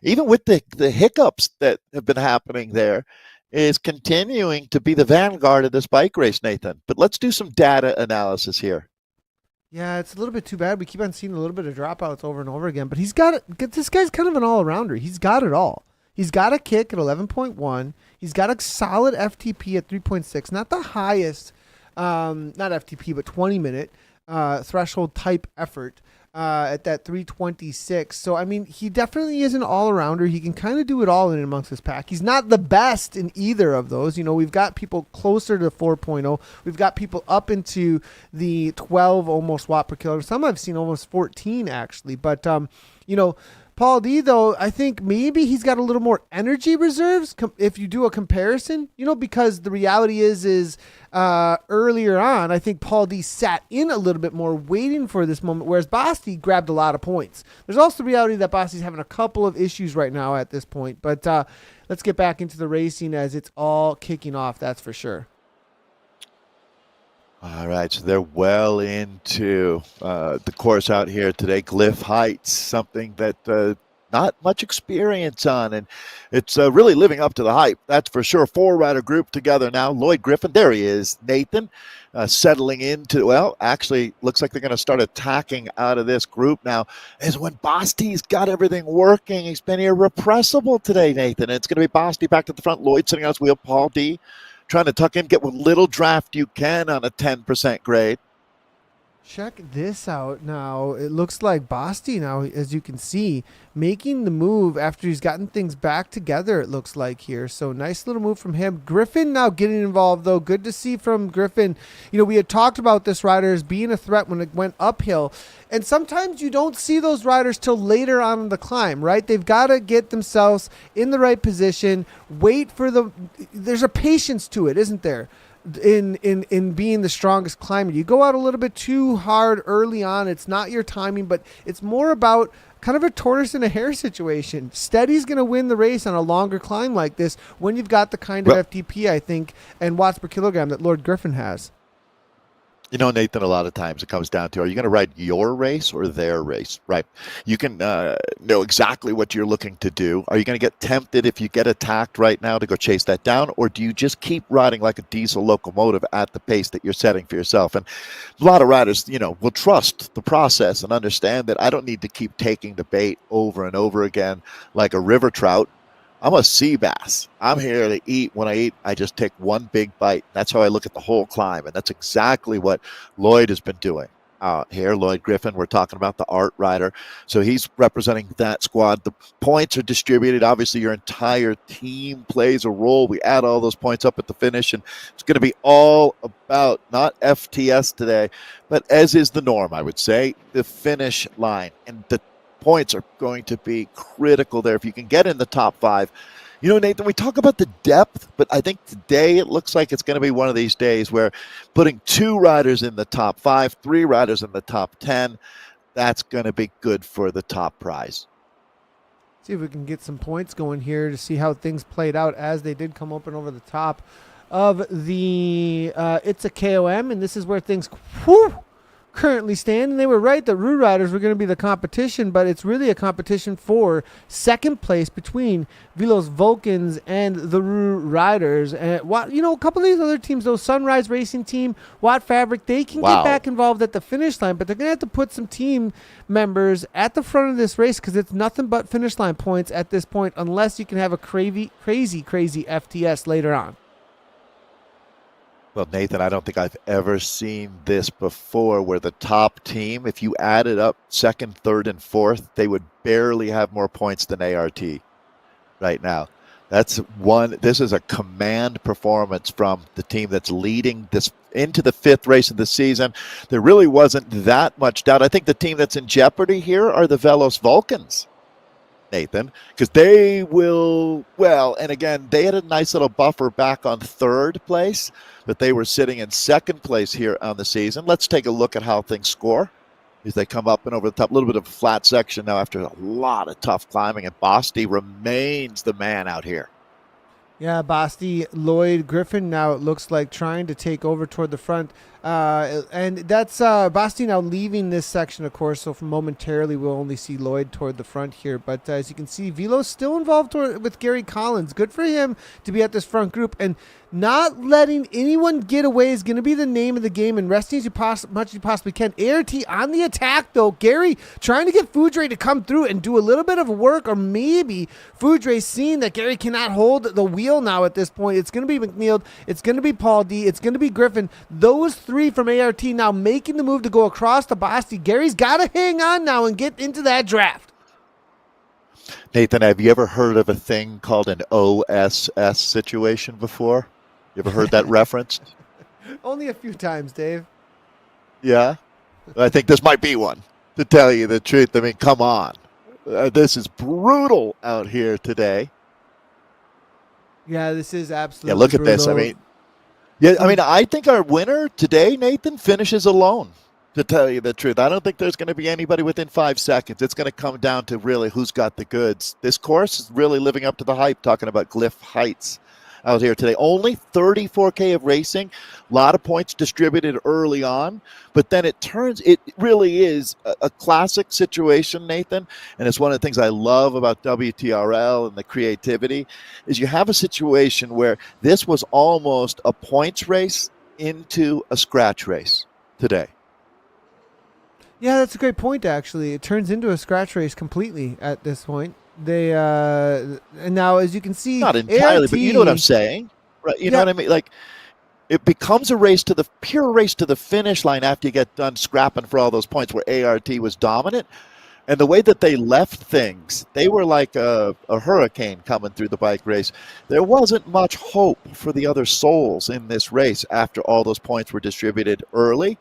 even with the hiccups that have been happening there, is continuing to be the vanguard of this bike race, Nathan. But let's do some data analysis here. Yeah, it's a little bit too bad. We keep on seeing a little bit of dropouts over and over again. But he's got it. This guy's kind of an all-arounder. He's got it all. He's got a kick at 11.1. He's got a solid FTP at 3.6. Not the highest, not FTP, but 20-minute threshold type effort at that 326. So, I mean, he definitely is an all-arounder. He can kind of do it all in amongst his pack. He's not the best in either of those. We've got people closer to 4.0. We've got people up into the 12 almost watt per kilogram. Some I've seen almost 14 actually. But, Paul D, though, I think maybe he's got a little more energy reserves if you do a comparison, because the reality is earlier on, I think Paul D sat in a little bit more waiting for this moment, whereas Basti grabbed a lot of points. There's also the reality that Basti's having a couple of issues right now at this point, but let's get back into the racing as it's all kicking off, that's for sure. All right, so they're well into the course out here today, Glyph Heights, something that not much experience on, and it's really living up to the hype, that's for sure. 4-rider group together now. Lloyd Griffin, there he is. Nathan settling into, well, actually looks like they're going to start attacking out of this group now, is when Basti's got everything working. He's been irrepressible today, Nathan. And it's going to be Basti back at the front, Lloyd sitting on his wheel, Paul D trying to tuck in, get what little draft you can on a 10% grade. Check this out now. It looks like Basti now, as you can see, making the move after he's gotten things back together, it looks like here. So nice little move from him. Griffin now getting involved, though. Good to see from Griffin. We had talked about this rider as being a threat when it went uphill. And sometimes you don't see those riders till later on in the climb, right? They've got to get themselves in the right position, wait for there's a patience to it, isn't there? In being the strongest climber, you go out a little bit too hard early on. It's not your timing, but it's more about kind of a tortoise and a hare situation. Steady's going to win the race on a longer climb like this when you've got the kind of FTP, I think, and watts per kilogram that Lord Griffin has. Nathan, a lot of times it comes down to, are you going to ride your race or their race, right? You can know exactly what you're looking to do. Are you going to get tempted if you get attacked right now to go chase that down? Or do you just keep riding like a diesel locomotive at the pace that you're setting for yourself? And a lot of riders, will trust the process and understand that I don't need to keep taking the bait over and over again like a river trout. I'm a sea bass. I'm here to eat. When I eat, I just take one big bite. That's how I look at the whole climb. And that's exactly what Lloyd has been doing out here. Lloyd Griffin, we're talking about the art rider. So he's representing that squad. The points are distributed. Obviously, your entire team plays a role. We add all those points up at the finish, and it's going to be all about not FTS today, but as is the norm, I would say, the finish line. And the points are going to be critical there. If you can get in the top 5, Nathan, we talk about the depth, but I think today it looks like it's going to be one of these days where putting 2 riders in the top 5, 3 riders in the top 10, that's going to be good for the top prize. See if we can get some points going here to see how things played out as they did come open over the top of the It's a KOM, and this is where things currently stand. And they were right that Roo Riders were going to be the competition, but it's really a competition for second place between Velos Vulcans and the Roo Riders. And a couple of these other teams, though, Sunrise Racing Team, Watt Fabric, they can get back involved at the finish line, but they're going to have to put some team members at the front of this race because it's nothing but finish line points at this point, unless you can have a crazy FTS later on. Well, Nathan, I don't think I've ever seen this before where the top team, if you added up second, third, and fourth, they would barely have more points than ART right now. This is a command performance from the team that's leading this into the 5th race of the season. There really wasn't that much doubt. I think the team that's in jeopardy here are the Velos Vulcans, Nathan, because they will, and again, they had a nice little buffer back on 3rd place, but they were sitting in 2nd place here on the season. Let's take a look at how things score as they come up and over the top. A little bit of a flat section now after a lot of tough climbing, and Basti remains the man out here. Yeah, Basti, Lloyd, Griffin now it looks like trying to take over toward the front. And that's Basti now leaving this section, of course, so momentarily we'll only see Lloyd toward the front here. But as you can see, Velo's still involved with Gary Collins. Good for him to be at this front group. And not letting anyone get away is going to be the name of the game, and resting as much as you possibly can. ART on the attack, though. Gary trying to get Foudre to come through and do a little bit of work, or maybe Foudre seeing that Gary cannot hold the wheel now at this point. It's going to be McNeil. It's going to be Paul D. It's going to be Griffin. Those 3 from ART now making the move to go across the Basti. Gary's got to hang on now and get into that draft. Nathan, have you ever heard of a thing called an OSS situation before? You ever heard that referenced? Only a few times, Dave. Yeah? I think this might be one, to tell you the truth. I mean, come on. This is brutal out here today. Yeah, this is absolutely Yeah, look brutal. at this. I think our winner today, Nathan, finishes alone, to tell you the truth. I don't think there's going to be anybody within 5 seconds. It's going to come down to really who's got the goods. This course is really living up to the hype, talking about Glyph Heights out here today. Only 34K of racing, a lot of points distributed early on, but then it really is a classic situation, Nathan, and it's one of the things I love about WTRL and the creativity, is you have a situation where this was almost a points race into a scratch race today. Yeah, that's a great point, actually. It turns into a scratch race completely at this point. They and now, as you can see, not entirely, ART, but you know what I'm saying, right? You know what I mean? Like, it becomes a pure race to the finish line after you get done scrapping for all those points where ART was dominant. And the way that they left things, they were like a hurricane coming through the bike race. There wasn't much hope for the other souls in this race after all those points were distributed early.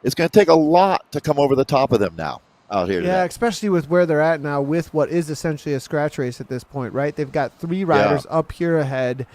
It's going to take a lot to come over the top of them now out here today. Yeah, especially with where they're at now with what is essentially a scratch race at this point, right? They've got 3 riders up here ahead.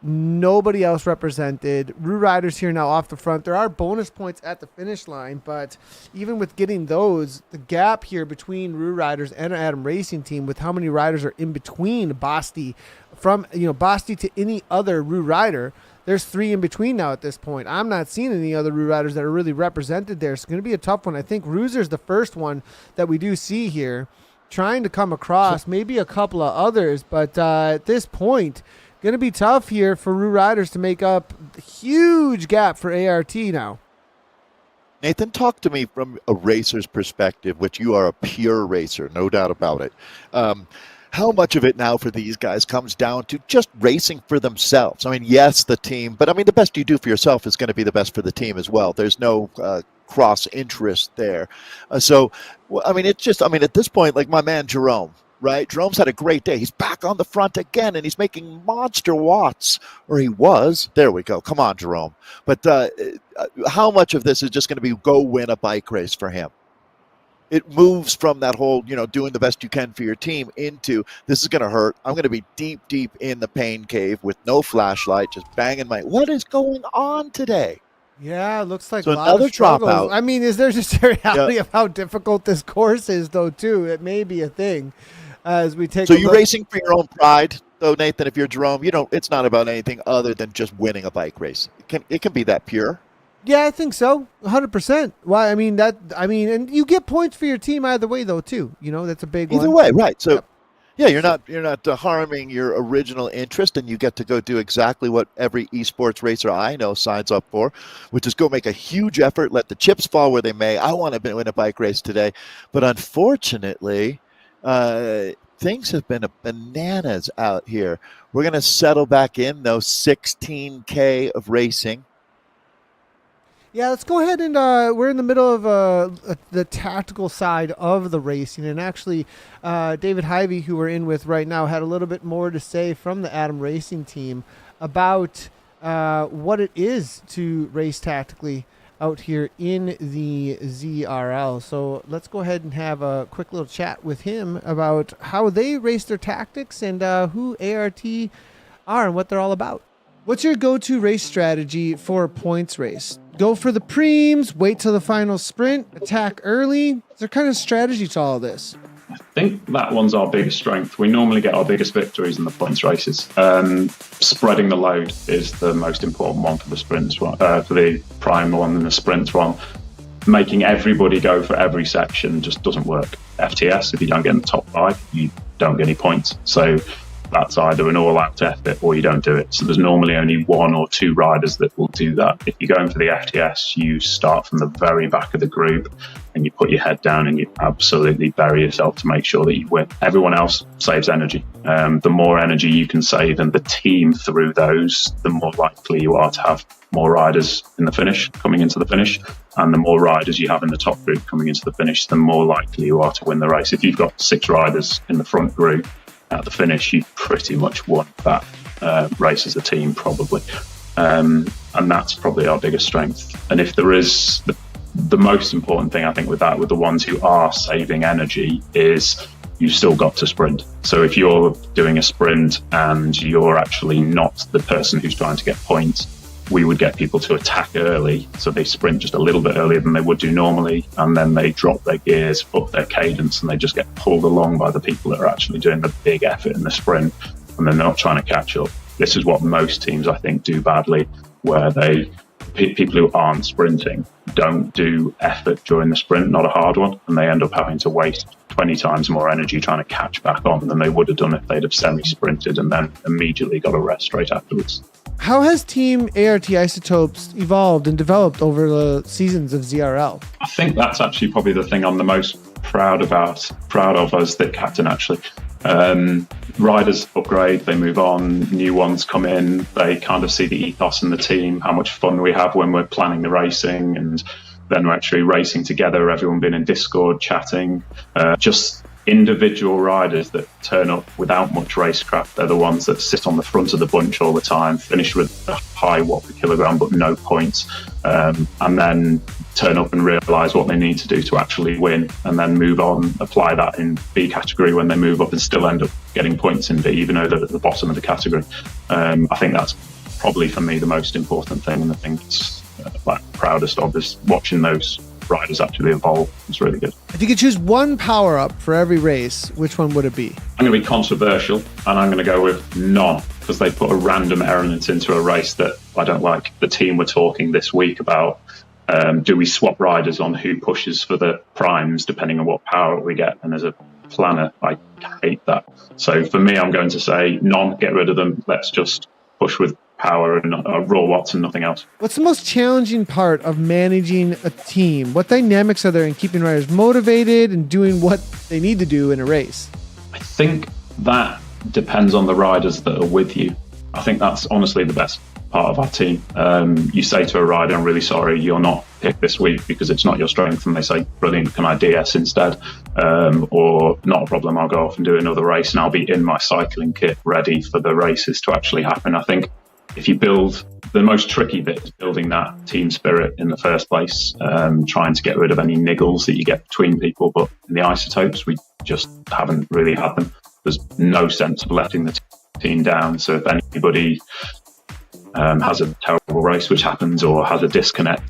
Nobody else represented. Roo Riders here now off the front. There are bonus points at the finish line, but even with getting those, the gap here between Roo Riders and Adam Racing Team with how many riders are in between Basti from Basti to any other Roo Rider, there's 3 in between now at this point. I'm not seeing any other Roo Riders that are really represented there. It's going to be a tough one. I think Roozer's the first one that we do see here trying to come across, maybe a couple of others, but at this point, going to be tough here for Roo Riders to make up the huge gap for ART now. Nathan, talk to me from a racer's perspective, which you are a pure racer, no doubt about it. How much of it now for these guys comes down to just racing for themselves? I mean, yes, the team, but I mean, the best you do for yourself is going to be the best for the team as well. There's no cross interest there. It's just, at this point, like my man Jerome, right? Jerome's had a great day. He's back on the front again, and he's making monster watts, or he was. There we go. Come on, Jerome. But how much of this is just going to be go win a bike race for him? it moves from that whole, doing the best you can for your team into this is going to hurt. I'm going to be deep in the pain cave with no flashlight, just banging what is going on today? Yeah, it looks like So a lot of another struggles. dropout. I mean, is there just a reality of how difficult this course is, though, too? It may be a thing as we take So a you're look. racing for your own pride, though, Nathan. If you're Jerome, it's not about anything other than just winning a bike race. It can be that pure. Yeah, I think so. 100%. Why? And you get points for your team either way, though, too. That's a big one. Either way, right. So Yep. yeah, you're not harming your original interest, and you get to go do exactly what every esports racer I know signs up for, which is go make a huge effort, let the chips fall where they may. I want to win a bike race today, but unfortunately, things have been bananas out here. We're going to settle back in, though, 16K of racing. Yeah, let's go ahead and we're in the middle of the tactical side of the racing. And actually, David Hyvee, who we're in with right now, had a little bit more to say from the Atom Racing team about what it is to race tactically out here in the ZRL. So let's go ahead and have a quick little chat with him about how they race their tactics and who ART are and what they're all about. What's your go-to race strategy for a points race? Go for the preems, wait till the final sprint, attack early? Is there kind of strategy to all of this? I think that one's our biggest strength. We normally get our biggest victories in the points races. Spreading the load is the most important one for the sprints, for the prime one and the sprint one. Making everybody go for every section just doesn't work. FTS, if you don't get in the top 5, you don't get any points. So that's either an all-out effort or you don't do it. So there's normally only 1 or 2 riders that will do that. If you're going for the FTS, you start from the very back of the group and you put your head down and you absolutely bury yourself to make sure that you win. Everyone else saves energy. The more energy you can save and the team through those, the more likely you are to have more riders in the finish, coming into the finish. And the more riders you have in the top group coming into the finish, the more likely you are to win the race. If you've got 6 riders in the front group, at the finish, you pretty much won that race as a team, probably. And that's probably our biggest strength. And if there is the most important thing, I think, with the ones who are saving energy is you've still got to sprint. So if you're doing a sprint and you're actually not the person who's trying to get points, we would get people to attack early. So they sprint just a little bit earlier than they would do normally, and then they drop their gears, up their cadence, and they just get pulled along by the people that are actually doing the big effort in the sprint, and then they're not trying to catch up. This is what most teams, I think, do badly, where people who aren't sprinting don't do effort during the sprint, not a hard one, and they end up having to waste 20 times more energy trying to catch back on than they would have done if they'd have semi-sprinted and then immediately got a rest straight afterwards. How has Team ART Isotopes evolved and developed over the seasons of ZRL? I think that's actually probably the thing I'm the most proud of as the captain, actually. Riders upgrade, they move on, new ones come in, they kind of see the ethos in the team, how much fun we have when we're planning the racing, and then we're actually racing together, everyone being in Discord, chatting. Just individual riders that turn up without much racecraft. They're the ones that sit on the front of the bunch all the time, finish with a high watt per kilogram but no points, and then turn up and realise what they need to do to actually win, and then move on, apply that in B category when they move up and still end up getting points in B, even though they're at the bottom of the category. I think that's probably for me the most important thing, and the thing that's proudest of is watching those riders actually evolve. It's really good. If you could choose one power-up for every race, which one would it be? I'm going to be controversial, and I'm going to go with none, because they put a random element into a race that I don't like. The team were talking this week about do we swap riders on who pushes for the primes depending on what power we get, and as a planner I hate that. So for me, I'm going to say none, get rid of them, let's just push with power and raw watts and nothing else. What's the most challenging part of managing a team? What dynamics are there in keeping riders motivated and doing what they need to do in a race? I think that depends on the riders that are with you. I think that's honestly the best part of our team. You say to a rider, I'm really sorry you're not picked this week because it's not your strength, and they say, brilliant, can I DS instead? Or not a problem, I'll go off and do another race and I'll be in my cycling kit ready for the races to actually happen. I think if you build the most tricky bit is building that team spirit in the first place, trying to get rid of any niggles that you get between people. But in the Isotopes, we just haven't really had them. There's no sense of letting the team down. So if anybody has a terrible race, which happens, or has a disconnect,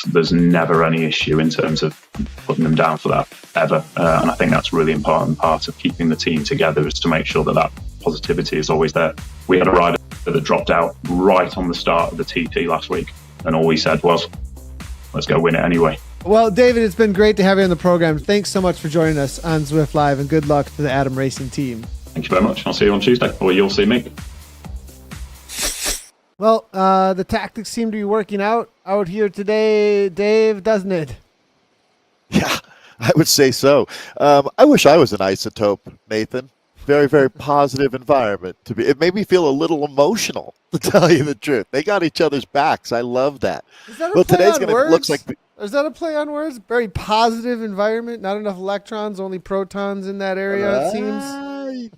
there's never any issue in terms of putting them down for that, ever. And I think that's a really important part of keeping the team together, is to make sure that that positivity is always there. We had a rider that dropped out right on the start of the TT last week, and all we said was, let's go win it anyway. Well, David, it's been great to have you on the program. Thanks so much for joining us on Zwift Live, and good luck to the Atom Racing team. Thank you very much. I'll see you on Tuesday, or you'll see me. Well, the tactics seem to be working out here today, Dave, doesn't it? Yeah, I would say so. I wish I was an Isotope, Nathan. Very, very positive environment to be. It made me feel a little emotional, to tell you the truth. They got each other's backs. I love that. Is that a well, play today's on going to words? looks like. Is that a play on words? Very positive environment. Not enough electrons, only protons in that area. It seems.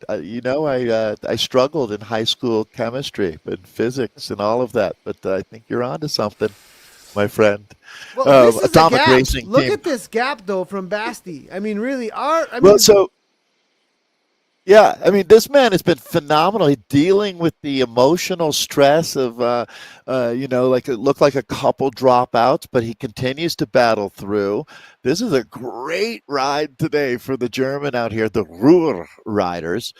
You know, I struggled in high school chemistry and physics and all of that, but I think you're onto something, my friend. Well, this is Atomic a gap. Racing Look team. at this gap, though, from Basti. I mean, really, yeah, I mean, this man has been phenomenal. He's dealing with the emotional stress of, like it looked like a couple dropouts, but he continues to battle through. This is a great ride today for the German out here, the Ruhr riders.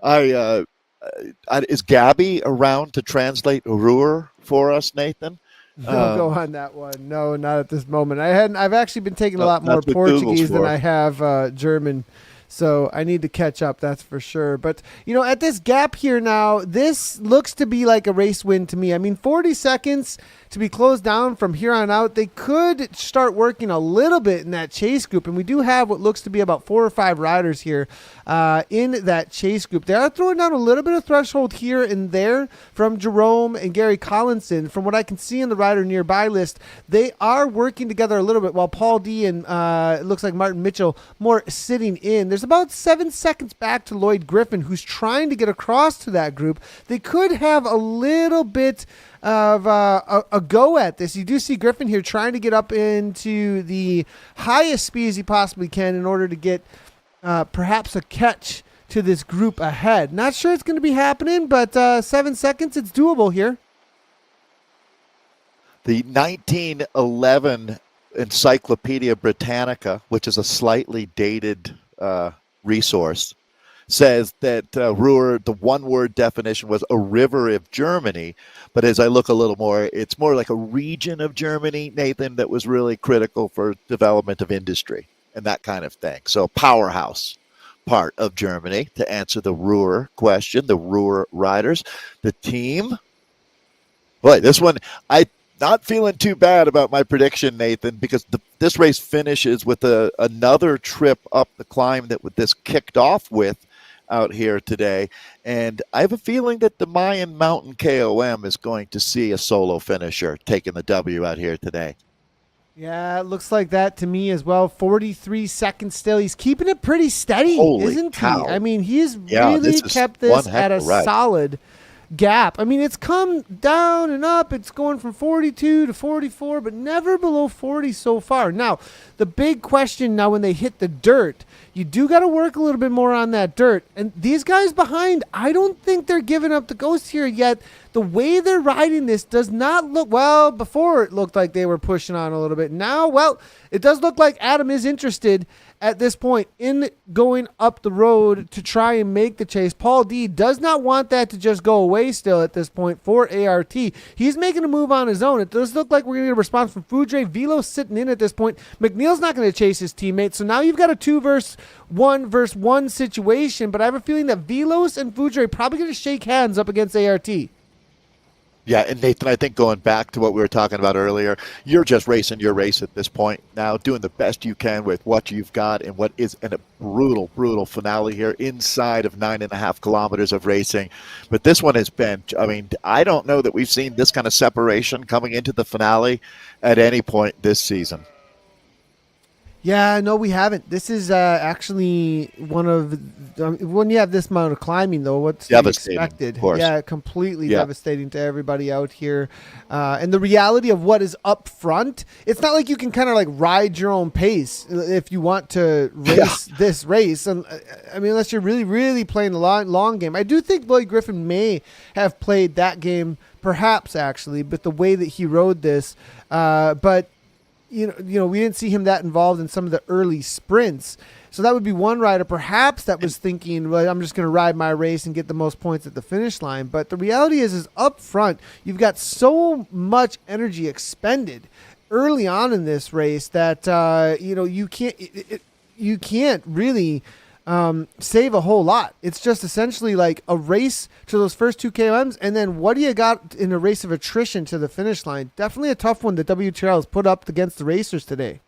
Is Gabby around to translate Ruhr for us, Nathan? Don't go on that one. No, not at this moment. I've actually been taking a lot more Portuguese than I have German. So I need to catch up, that's for sure. But, at this gap here now, this looks to be like a race win to me. I mean, 40 seconds to be closed down from here on out. They could start working a little bit in that chase group. And we do have what looks to be about 4 or 5 riders here in that chase group. They are throwing down a little bit of threshold here and there from Jerome and Gary Collinson. From what I can see in the rider nearby list, they are working together a little bit, while Paul D and it looks like Martin Mitchell more sitting in. There's about 7 seconds back to Lloyd Griffin, who's trying to get across to that group. They could have a little bit of a go at this. You do see Griffin here trying to get up into the highest speed as he possibly can in order to get perhaps a catch to this group ahead. Not sure it's going to be happening, but 7 seconds, it's doable here. The 1911 Encyclopedia Britannica, which is a slightly dated resource, says that Ruhr, the one-word definition was a river of Germany. But as I look a little more, it's more like a region of Germany, Nathan, that was really critical for development of industry and that kind of thing. So powerhouse part of Germany, to answer the Ruhr question, the Ruhr riders. The team, boy, this one, not feeling too bad about my prediction, Nathan, because this race finishes with another trip up the climb that this kicked off with out here today. And I have a feeling that the Mayan Mountain KOM is going to see a solo finisher taking the W out here today. Yeah, it looks like that to me as well. 43 seconds still. He's keeping it pretty steady, isn't cow. he? I mean, he's really kept this at a solid gap. I mean, it's come down and up. It's going from 42 to 44, but never below 40 so far. Now, the big question now when they hit the dirt, you do got to work a little bit more on that dirt. And these guys behind, I don't think they're giving up the ghost here yet. The way they're riding this does not look, well, before it looked like they were pushing on a little bit. Now, well, it does look like Adam is interested at this point in going up the road to try and make the chase. Paul D does not want that to just go away still at this point for ART. He's making a move on his own. It does look like we're going to get a response from Foudre. Velo's sitting in at this point. McNeil's not going to chase his teammate. So now you've got a 2 versus 1 situation, but I have a feeling that Velos and Foudre are probably going to shake hands up against ART. Yeah, and Nathan, I think going back to what we were talking about earlier, you're just racing your race at this point now, doing the best you can with what you've got and what is a brutal, brutal finale here inside of 9.5 kilometers of racing. But this one has been, I mean, I don't know that we've seen this kind of separation coming into the finale at any point this season. Yeah, no, we haven't. This is actually one of when you have this amount of climbing, though. What's expected? Of course. Yeah, completely devastating to everybody out here. And the reality of what is up front, it's not like you can kind of like ride your own pace if you want to race this race. And I mean, unless you're really, really playing the long game. I do think Lloyd Griffin may have played that game, perhaps actually, but the way that he rode this, but. You know, we didn't see him that involved in some of the early sprints. So that would be one rider perhaps that was thinking, well, I'm just going to ride my race and get the most points at the finish line. But the reality is up front, you've got so much energy expended early on in this race that, you can't really save a whole lot. It's just essentially like a race to those first 2 KOMs, and then what do you got in a race of attrition to the finish line? Definitely a tough one that WTRL has put up against the racers today.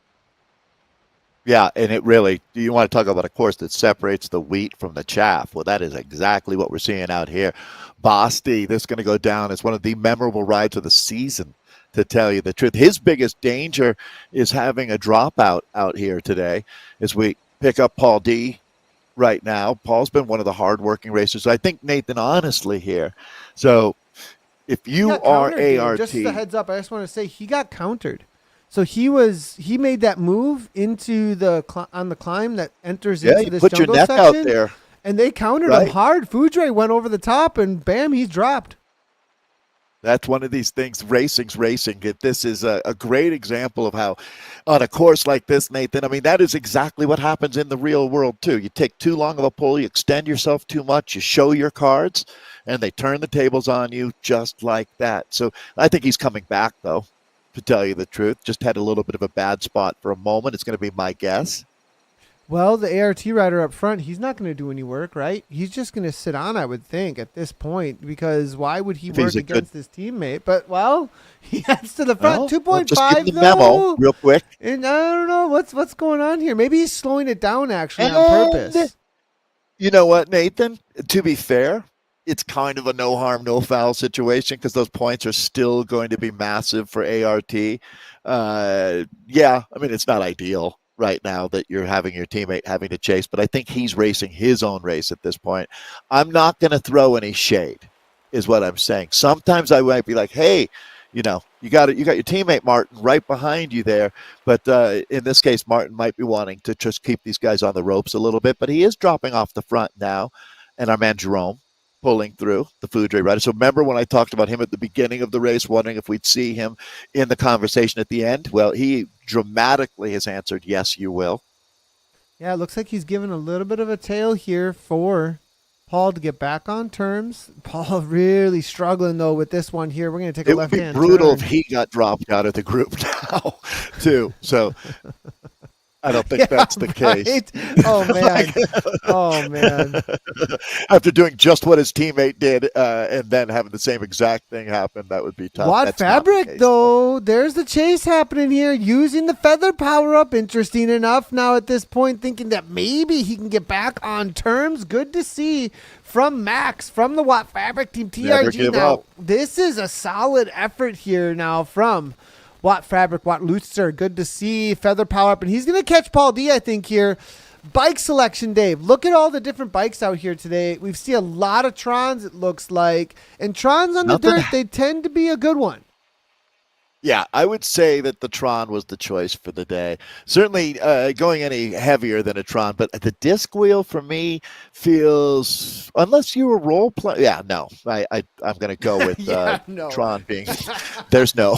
Yeah, and it really, you want to talk about a course that separates the wheat from the chaff. Well, that is exactly what we're seeing out here. Basti, this is going to go down as one of the memorable rides of the season, to tell you the truth. His biggest danger is having a dropout out here today as we pick up Paul D right now. Paul's been one of the hardworking racers. I think, Nathan, honestly here. So if you are ART. Just as a heads up, I just want to say he got countered. So he made that move into on the climb that enters into this jungle section. Yeah, you put your neck out there. And they countered him hard. Foudre went over the top and bam, he's dropped. That's one of these things. Racing's racing. This is a great example of how on a course like this, Nathan, I mean, that is exactly what happens in the real world too. You take too long of a pull, you extend yourself too much, you show your cards, and they turn the tables on you just like that. So I think he's coming back, though, to tell you the truth. Just had a little bit of a bad spot for a moment. It's going to be my guess. Well, the ART rider up front, he's not going to do any work, right? He's just going to sit on, I would think, at this point, because why would he work against his teammate? But, well, he heads to the front. 2.5, just give him the memo real quick. And I don't know what's going on here. Maybe he's slowing it down, actually, on purpose. You know what, Nathan? To be fair, it's kind of a no harm, no foul situation because those points are still going to be massive for ART. I mean, it's not ideal right now that you're having your teammate having to chase, but I think he's racing his own race at this point. I'm not going to throw any shade, is what I'm saying. Sometimes I might be like, hey, you got your teammate Martin right behind you there, but in this case, Martin might be wanting to just keep these guys on the ropes a little bit, but he is dropping off the front now, and our man Jerome pulling through the Foudre rider. So remember when I talked about him at the beginning of the race, wondering if we'd see him in the conversation at the end? Well, he dramatically has answered, yes, you will. Yeah, it looks like he's given a little bit of a tail here for Paul to get back on terms. Paul really struggling, though, with this one here. We're going to take a left-hand turn. It would be brutal if he got dropped out of the group now, too. So I don't think that's the case. Oh, man. Oh, man. After doing just what his teammate did and then having the same exact thing happen, that would be tough. Watt Fabric, though, there's the chase happening here using the feather power-up. Interesting enough now at this point, thinking that maybe he can get back on terms. Good to see from Max, from the Watt Fabric team, TRG. Now, this is a solid effort here now from Watt Fabric, Watt Lutzer. Good to see feather power up, and he's going to catch Paul D, I think, here. Bike selection, Dave. Look at all the different bikes out here today. We've seen a lot of Trons, it looks like. And Trons on the dirt, they tend to be a good one. Yeah, I would say that the Tron was the choice for the day. Certainly going any heavier than a Tron, but the disc wheel for me feels, unless you were role playing. Yeah, no, I'm going to go with Tron being. There's no,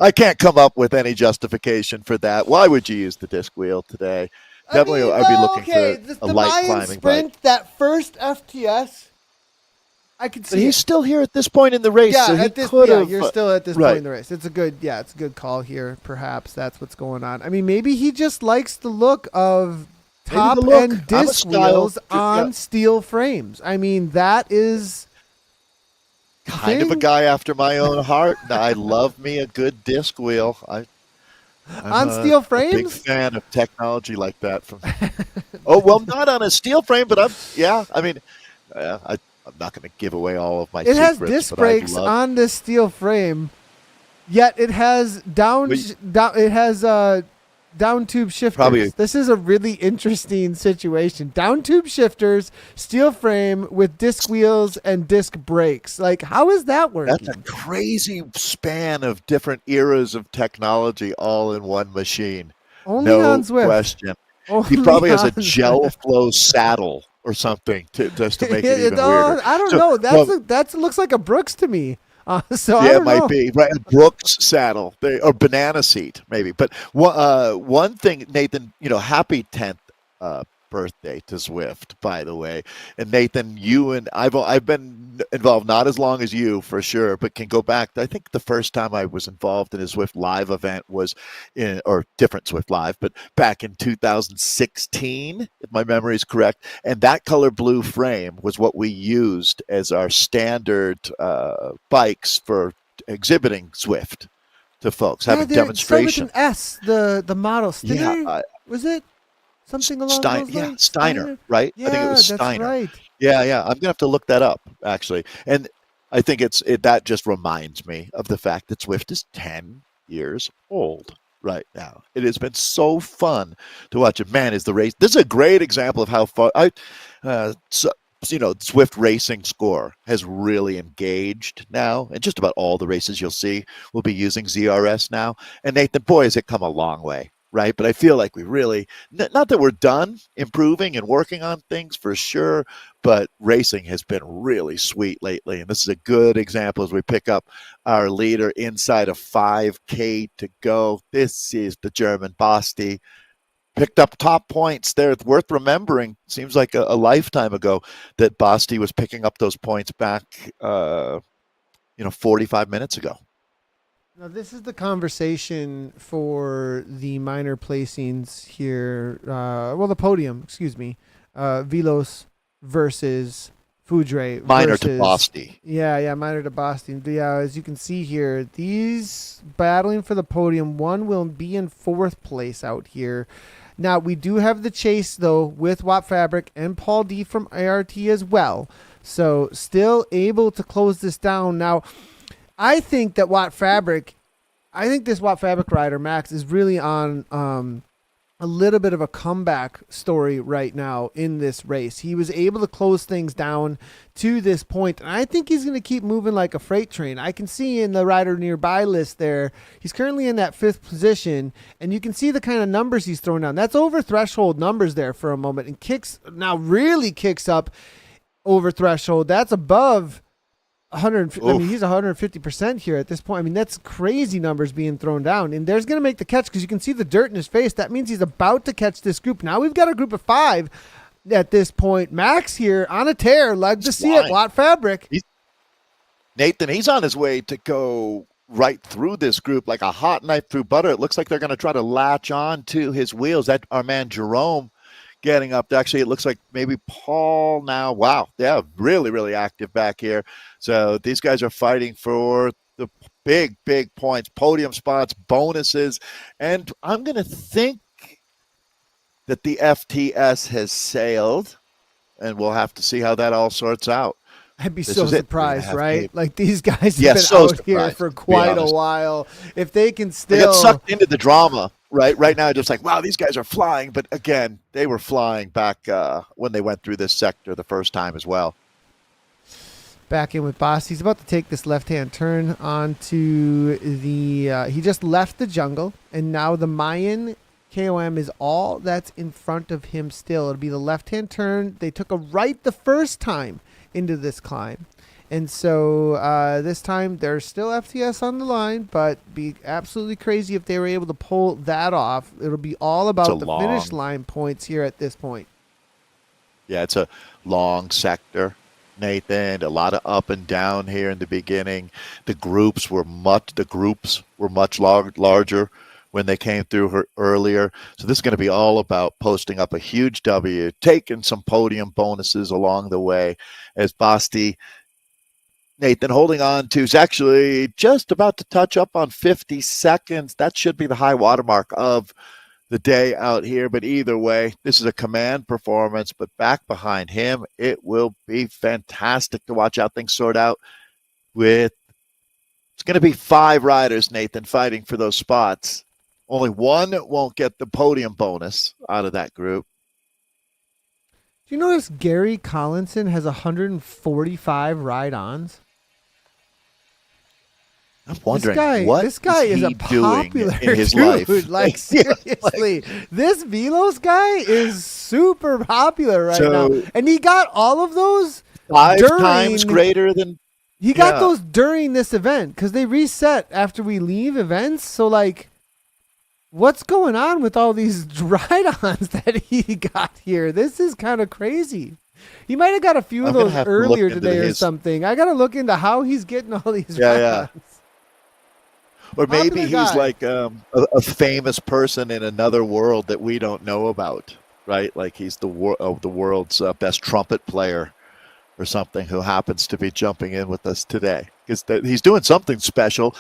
I can't come up with any justification for that. Why would you use the disc wheel today? Definitely, I'd be looking for a light climbing sprint, bike. That first FTS. I could see. But he's still here at this point in the race. Yeah, so you're still at this point in the race. It's a good call here. Perhaps that's what's going on. I mean, maybe he just likes the look of top end disc wheels on steel frames. I mean, that is kind of a guy after my own heart. I love me a good disc wheel. I'm on steel frames. A big fan of technology like that. Not on a steel frame, but I'm not going to give away all of my secrets. It has disc brakes on this steel frame, yet it has down tube shifters. Probably. This is a really interesting situation. Down tube shifters, steel frame with disc wheels and disc brakes. Like, how is that working? That's a crazy span of different eras of technology all in one machine. Only no on Zwift. question. Only He probably has a on gel Zwift. flow saddle or something just to make it even weirder. I don't So, know. well, That looks like a Brooks to me. So I yeah, don't it might know. be right. A Brooks saddle or banana seat, maybe. But one thing, Nathan, happy 10th birthday to Zwift, by the way. And Nathan, you and I've been involved not as long as you for sure, but can go back. I think the first time I was involved in a Zwift Live event was or different Zwift Live, but back in 2016, if my memory is correct. And that color blue frame was what we used as our standard bikes for exhibiting Zwift to folks, having demonstration. With an S, the model. Steiner, Yeah, was it? Something along those lines? Yeah, Steiner, right? Yeah, I think it was Steiner. That's right. Yeah. I'm gonna have to look that up actually, and I think that just reminds me of the fact that Zwift is 10 years old right now. It has been so fun to watch it. Man, is the race? This is a great example of how far Zwift Racing Score has really engaged now, and just about all the races you'll see will be using ZRS now. And Nathan, boy, has it come a long way. Right. But I feel like we really, not that we're done improving and working on things for sure, but racing has been really sweet lately. And this is a good example as we pick up our leader inside of 5K to go. This is the German Basti. Picked up top points there. It's worth remembering. Seems like a lifetime ago that Basti was picking up those points back, 45 minutes ago. Now, this is the conversation for the minor placings here. The podium, excuse me. Velos versus Foudre. Minor to Basti. Yeah, minor to Basti. Yeah, as you can see here, these battling for the podium. One will be in 4th place out here. Now, we do have the chase, though, with Watt Fabric and Paul D from ART as well. So, still able to close this down. Now, I think that this Watt Fabric rider, Max, is really on a little bit of a comeback story right now in this race. He was able to close things down to this point, and I think he's going to keep moving like a freight train. I can see in the rider nearby list there, he's currently in that 5th position, and you can see the kind of numbers he's throwing down. That's over threshold numbers there for a moment, and really kicks up over threshold. That's above 100. I mean, he's 150% here at this point. I mean, that's crazy numbers being thrown down. And there's going to make the catch because you can see the dirt in his face. That means he's about to catch this group. Now we've got a group of 5 at this point. Max here on a tear. Like to see it. Watt Fabric. Nathan, he's on his way to go right through this group like a hot knife through butter. It looks like they're going to try to latch on to his wheels. That our man Jerome getting up. Actually, it looks like maybe Paul now. Wow. Yeah, really, really active back here. So these guys are fighting for the big, big points, podium spots, bonuses. And I'm going to think that the FTS has sailed, and we'll have to see how that all sorts out. I'd be so surprised, right? Like these guys have been out here for quite a while. If they can still... They got sucked into the drama. Right now, just like, wow, these guys are flying. But again, they were flying back when they went through this sector the first time as well. Back in with Boss. He's about to take this left-hand turn onto the... he just left the jungle, and now the Mayan KOM is all that's in front of him still. It'll be the left-hand turn. They took a right the first time into this climb. And so this time there's still FTS on the line, but be absolutely crazy if they were able to pull that off. It'll be all about the finish line points here at this point. Yeah, it's a long sector, Nathan. A lot of up and down here in the beginning. The groups were much larger when they came through earlier. So this is going to be all about posting up a huge W, taking some podium bonuses along the way as Basti. Nathan holding on to is actually just about to touch up on 50 seconds. That should be the high watermark of the day out here. But either way, this is a command performance. But back behind him, it will be fantastic to watch how things sort out with. It's going to be 5 riders, Nathan, fighting for those spots. Only one won't get the podium bonus out of that group. Do you notice Gary Collinson has 145 ride-ons? I'm wondering this guy is a popular in his dude. life. Like, seriously, this Velos guy is super popular right now, and he got all of those 5 times greater than. He got those during this event because they reset after we leave events. So, like, what's going on with all these ride-ons that he got here? This is kind of crazy. He might have got a few of those earlier today or something. I got to look into how he's getting all these ride-ons. Or maybe he's like a famous person in another world that we don't know about, right? Like he's the world's best trumpet player or something who happens to be jumping in with us today. Because he's doing something special,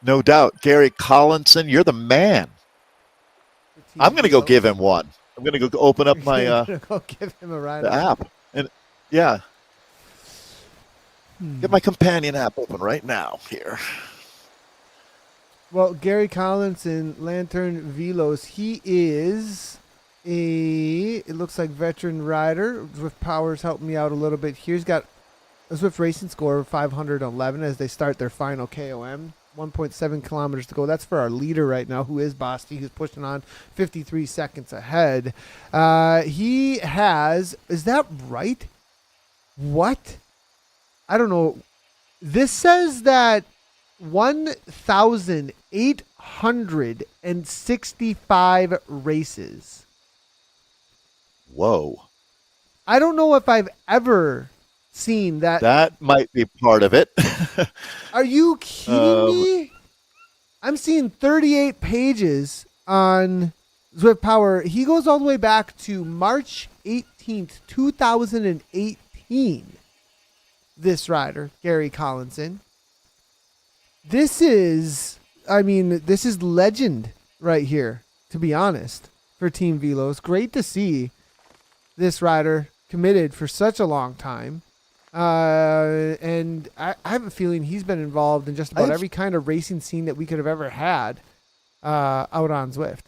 no doubt. Gary Collinson, you're the man. I'm going to go give him one. I'm going to go open up my go give him a ride app. And get my companion app open right now here. Well, Gary Collinson, Lantern Velos, he is it looks like veteran rider. Zwift Power's helping me out a little bit here. He's got a Zwift Racing score of 511 as they start their final KOM. 1.7 kilometers to go. That's for our leader right now, who is Basti, who's pushing on 53 seconds ahead. He has, is that right? What? I don't know. This says that 1,865 races. Whoa. I don't know if I've ever seen that. That might be part of it. Are you kidding me? I'm seeing 38 pages on Zwift Power. He goes all the way back to March 18th, 2018. This rider, Gary Collinson. This is legend right here, to be honest, for Team Velos. Great to see this rider committed for such a long time. And I have a feeling he's been involved in just about every kind of racing scene that we could have ever had out on Zwift.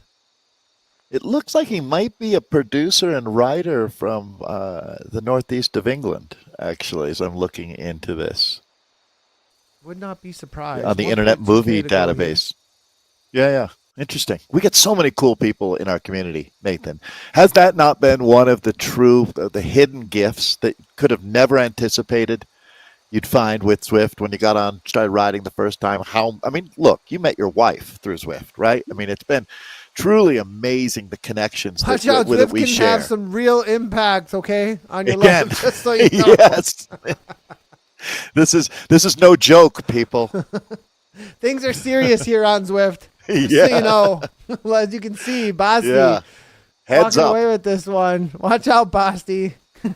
It looks like he might be a producer and writer from the northeast of England, actually, as I'm looking into this. Would not be surprised. On the Internet Movie Database. Yeah. Interesting. We get so many cool people in our community, Nathan. Has that not been one of the hidden gifts that could have never anticipated you'd find with Zwift when you started riding the first time? Look, you met your wife through Zwift, right? I mean, it's been truly amazing, the connections that we share. Have some real impact, okay, on your life, just so you know. Yes. This is no joke, people. Things are serious here on Zwift. Just so you know. Well, as you can see, Basti walking away with this one. Watch out, Basti. Here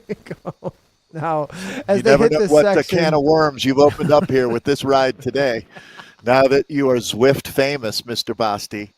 we go. Now, as they hit this section. You never know what can of worms you've opened up here with this ride today. Now that you are Zwift famous, Mr. Basti.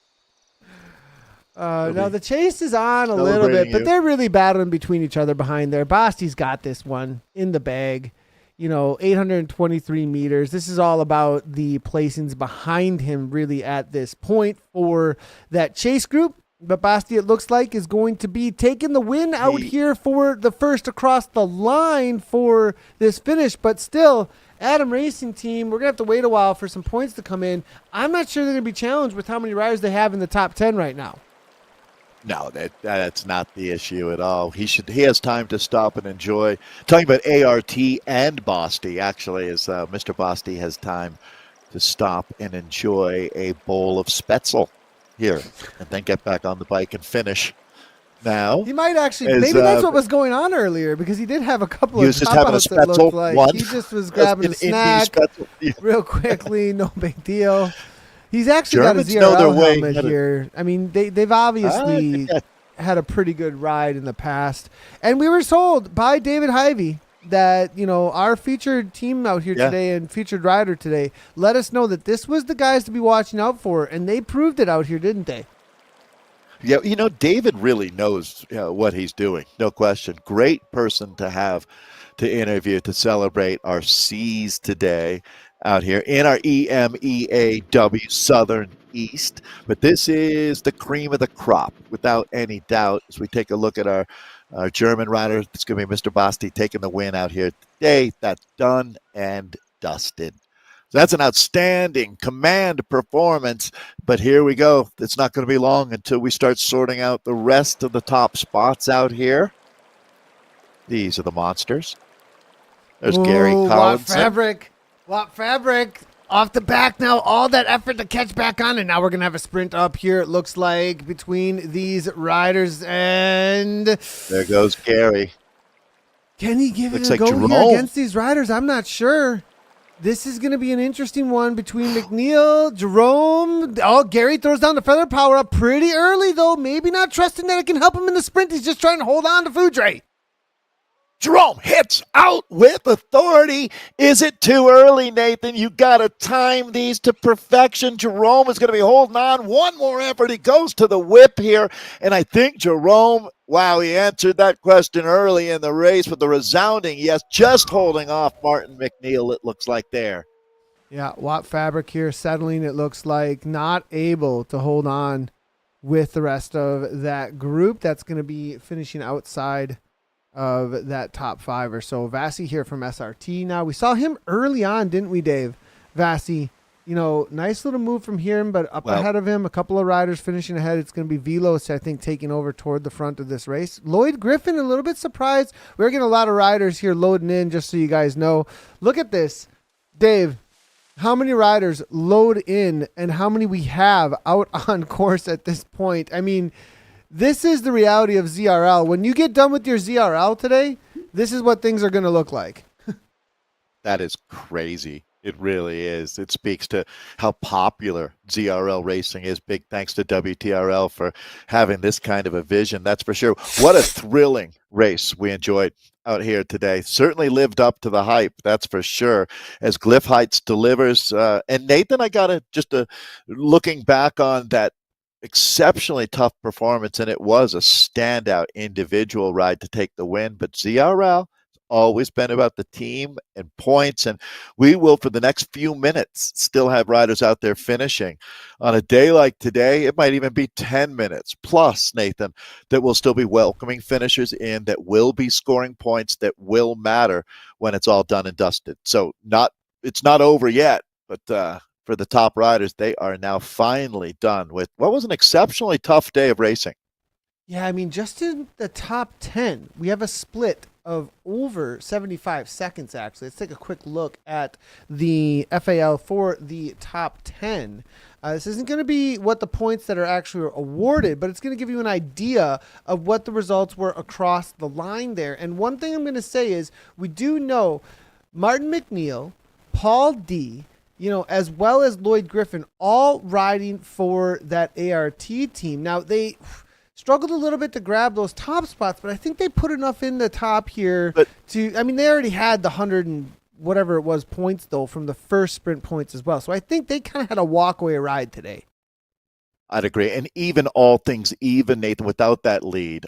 Now the chase is on a little bit, but they're really battling between each other behind there. Basti's got this one in the bag. 823 meters. This is all about the placings behind him really at this point for that chase group. But Basti, it looks like, is going to be taking the win out here for the first across the line for this finish. But still, Adam Racing Team, we're going to have to wait a while for some points to come in. I'm not sure they're going to be challenged with how many riders they have in the top 10 right now. No, that's not the issue at all. He has time to stop and enjoy. Talking about ART and Basti, actually, as Mr. Basti has time to stop and enjoy a bowl of Spätzle here, and then get back on the bike and finish. Now he might actually. Maybe that's what was going on earlier, because he did have a couple of dropouts that looked like he just was grabbing a snack real quickly. No big deal. He's actually Germans got a ZRL helmet here. I mean, they've obviously had a pretty good ride in the past. And we were told by David Hyvee that, our featured team out here today and featured rider today let us know that this was the guys to be watching out for. And they proved it out here, didn't they? Yeah, David really knows what he's doing. No question. Great person to have to interview to celebrate our C's today. out here in our EMEAW Southern East. But this is the cream of the crop, without any doubt, as we take a look at our German rider. It's going to be Mr. Basti taking the win out here today. That's done and dusted. So that's an outstanding command performance. But here we go. It's not going to be long until we start sorting out the rest of the top spots out here. These are the monsters. There's Gary Collinson. Watt Fabric off the back now. All that effort to catch back on, and now we're going to have a sprint up here, it looks like, between these riders. And there goes Gary. Can he give it a go here against these riders? I'm not sure. This is going to be an interesting one between McNeil, Jerome. Oh, Gary throws down the feather power up pretty early, though. Maybe not trusting that it can help him in the sprint. He's just trying to hold on to Foudre. Jerome hits out with authority. Is it too early, Nathan? You got to time these to perfection. Jerome is going to be holding on. One more effort. He goes to the whip here. And I think Jerome, wow, he answered that question early in the race with the resounding yes, just holding off Martin McNeil, it looks like there. Yeah, Watt Fabric here settling, it looks like, not able to hold on with the rest of that group. That's going to be finishing outside of that top five or so. Vassie here from SRT. Now, we saw him early on, didn't we, Dave? Vassie, nice little move from here, but ahead of him, a couple of riders finishing ahead. It's going to be Velos, I think, taking over toward the front of this race. Lloyd Griffin, a little bit surprised. We're getting a lot of riders here loading in, just so you guys know. Look at this. Dave, how many riders load in and how many we have out on course at this point? I mean, this is the reality of ZRL. When you get done with your ZRL today, this is what things are going to look like. That is crazy. It really is. It speaks to how popular ZRL racing is. Big thanks to WTRL for having this kind of a vision. That's for sure. What a thrilling race we enjoyed out here today. Certainly lived up to the hype. That's for sure. As Glyph Heights delivers. And Nathan, I got to looking back on that exceptionally tough performance, and it was a standout individual ride to take the win. But ZRL always been about the team and points, and we will, for the next few minutes, still have riders out there finishing. On a day like today, it might even be 10 minutes plus, Nathan, that will still be welcoming finishers in, that will be scoring points, that will matter when it's all done and dusted. So it's not over yet, but for the top riders, they are now finally done with what was an exceptionally tough day of racing. Yeah, I mean, just in the top 10, we have a split of over 75 seconds, actually. Let's take a quick look at the FAL for the top 10. This isn't going to be what the points that are actually awarded, but it's going to give you an idea of what the results were across the line there. And one thing I'm going to say is we do know Martin McNeil, Paul D., as well as Lloyd Griffin, all riding for that ART team. Now, they struggled a little bit to grab those top spots, but I think they put enough in the top here they already had the 100 and whatever it was points, though, from the first sprint points as well. So I think they kind of had a walkaway ride today. I'd agree. And even all things even, Nathan, without that lead,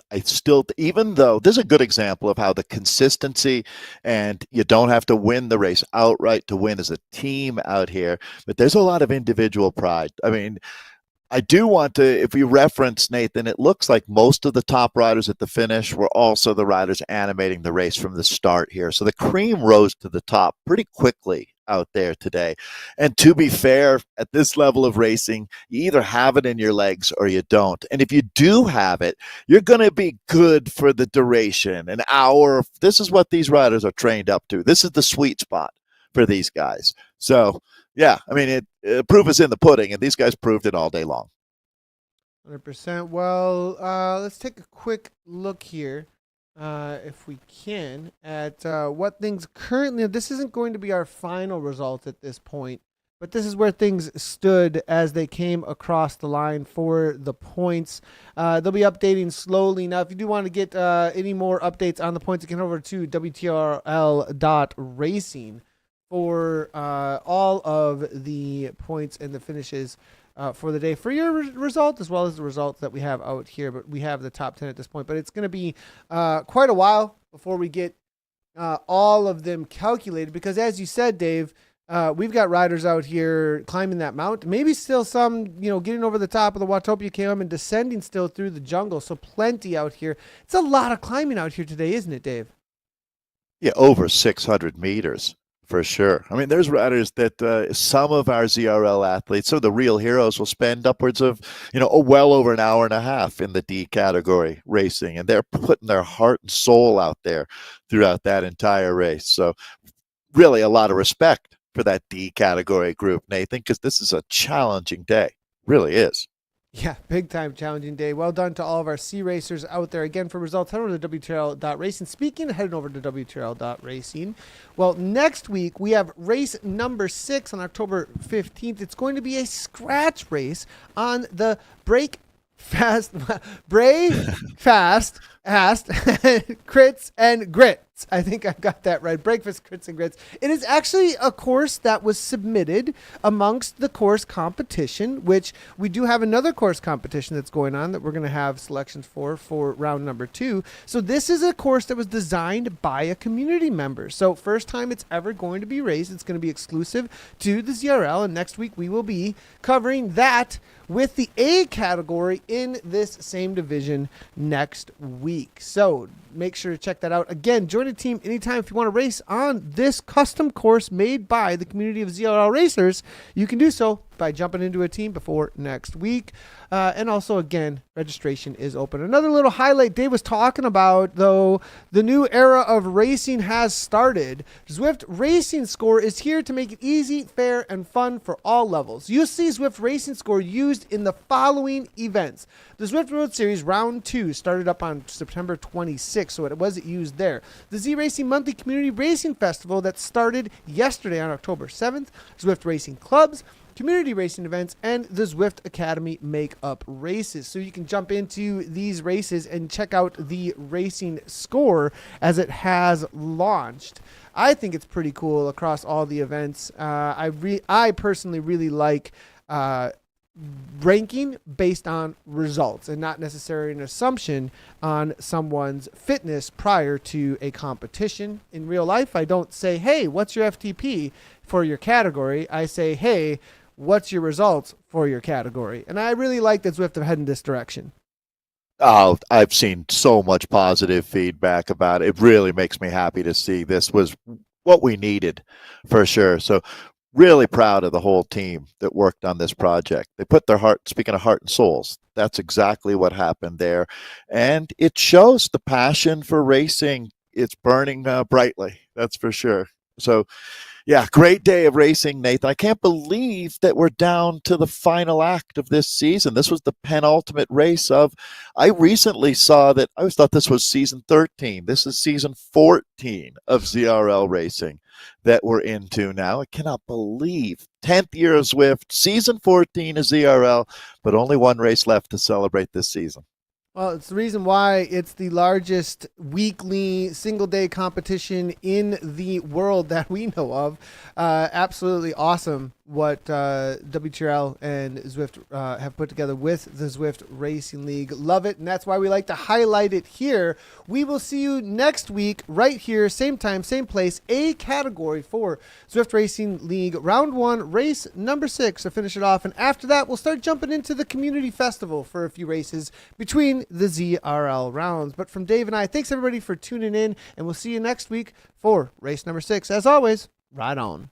even though this is a good example of how the consistency, and you don't have to win the race outright to win as a team out here, but there's a lot of individual pride. I mean, I do want to, if we reference, Nathan, it looks like most of the top riders at the finish were also the riders animating the race from the start here. So the cream rose to the top pretty quickly out there today. And to be fair, at this level of racing, you either have it in your legs or you don't. And if you do have it, you're going to be good for the duration, an hour. This is what these riders are trained up to. This is the sweet spot for these guys. So, yeah, I mean, proof is in the pudding, and these guys proved it all day long. 100%. Well, let's take a quick look here, if we can, at what things currently. This isn't going to be our final result at this point, but this is where things stood as they came across the line for the points. They'll be updating slowly. Now, if you do want to get any more updates on the points, you can head over to WTRL.racing for all of the points and the finishes for the day for your result, as well as the results that we have out here. But we have the top 10 at this point, but it's going to be quite a while before we get all of them calculated, because as you said, Dave, We've got riders out here climbing that mountain. Maybe still some, getting over the top of the Watopia KM and descending still through the jungle. So plenty out here. It's a lot of climbing out here today, isn't it, Dave? Yeah, over 600 meters for sure. I mean, there's riders that some of our ZRL athletes, some of the real heroes, will spend upwards of, well over an hour and a half in the D category racing, and they're putting their heart and soul out there throughout that entire race. So really a lot of respect for that D category group, Nathan, because this is a challenging day. Really is. Yeah, big time challenging day. Well done to all of our C racers out there. Again, for results, head over to WTRL.racing. Speaking of heading over to WTRL.racing, well, next week we have race number 6 on October 15th. It's going to be a scratch race on the Crits and Grits. I think I got that right. Breakfast, Crits and Grits. It is actually a course that was submitted amongst the course competition, which we do have another course competition that's going on that we're going to have selections for round number 2. So this is a course that was designed by a community member. So first time it's ever going to be raced. It's going to be exclusive to the ZRL. And next week we will be covering that with the A category in this same division next week. So make sure to check that out. Again, join a team anytime if you want to race on this custom course made by the community of ZRL racers. You can do so by jumping into a team before next week. And also, again, registration is open. Another little highlight Dave was talking about, though, the new era of racing has started. Zwift Racing Score is here to make it easy, fair, and fun for all levels. You'll see Zwift Racing Score used in the following events. The Zwift Road Series Round 2 started up on September 26th, so it wasn't used there. The Z Racing Monthly Community Racing Festival that started yesterday on October 7th. Zwift Racing Clubs, community racing events, and the Zwift Academy Make-Up races. So you can jump into these races and check out the racing score as it has launched. I think it's pretty cool across all the events. I personally really like ranking based on results and not necessarily an assumption on someone's fitness prior to a competition. In real life, I don't say, hey, what's your FTP for your category? I say, hey, what's your results for your category? And I really like that Zwift have headed in this direction. Oh, I've seen so much positive feedback about it. It really makes me happy to see this was what we needed for sure. So really proud of the whole team that worked on this project. They put their heart, speaking of heart and souls, that's exactly what happened there. And it shows the passion for racing. It's burning brightly, that's for sure. So yeah, great day of racing, Nathan. I can't believe that we're down to the final act of this season. This was the penultimate race of, I recently saw that, I always thought this was season 13. This is season 14 of ZRL racing that we're into now. I cannot believe 10th year of Zwift, season 14 of ZRL, but only one race left to celebrate this season. Well, it's the reason why it's the largest weekly single-day competition in the world that we know of. Absolutely awesome what WTRL and Zwift have put together with the Zwift Racing League. Love it, and that's why we like to highlight it here. We will see you next week right here, same time, same place, A category for Zwift Racing League Round 1, race number 6 to finish it off. And after that, we'll start jumping into the Community Festival for a few races between the ZRL rounds. But from Dave and I, thanks everybody for tuning in, and we'll see you next week for race number 6. As always, ride on.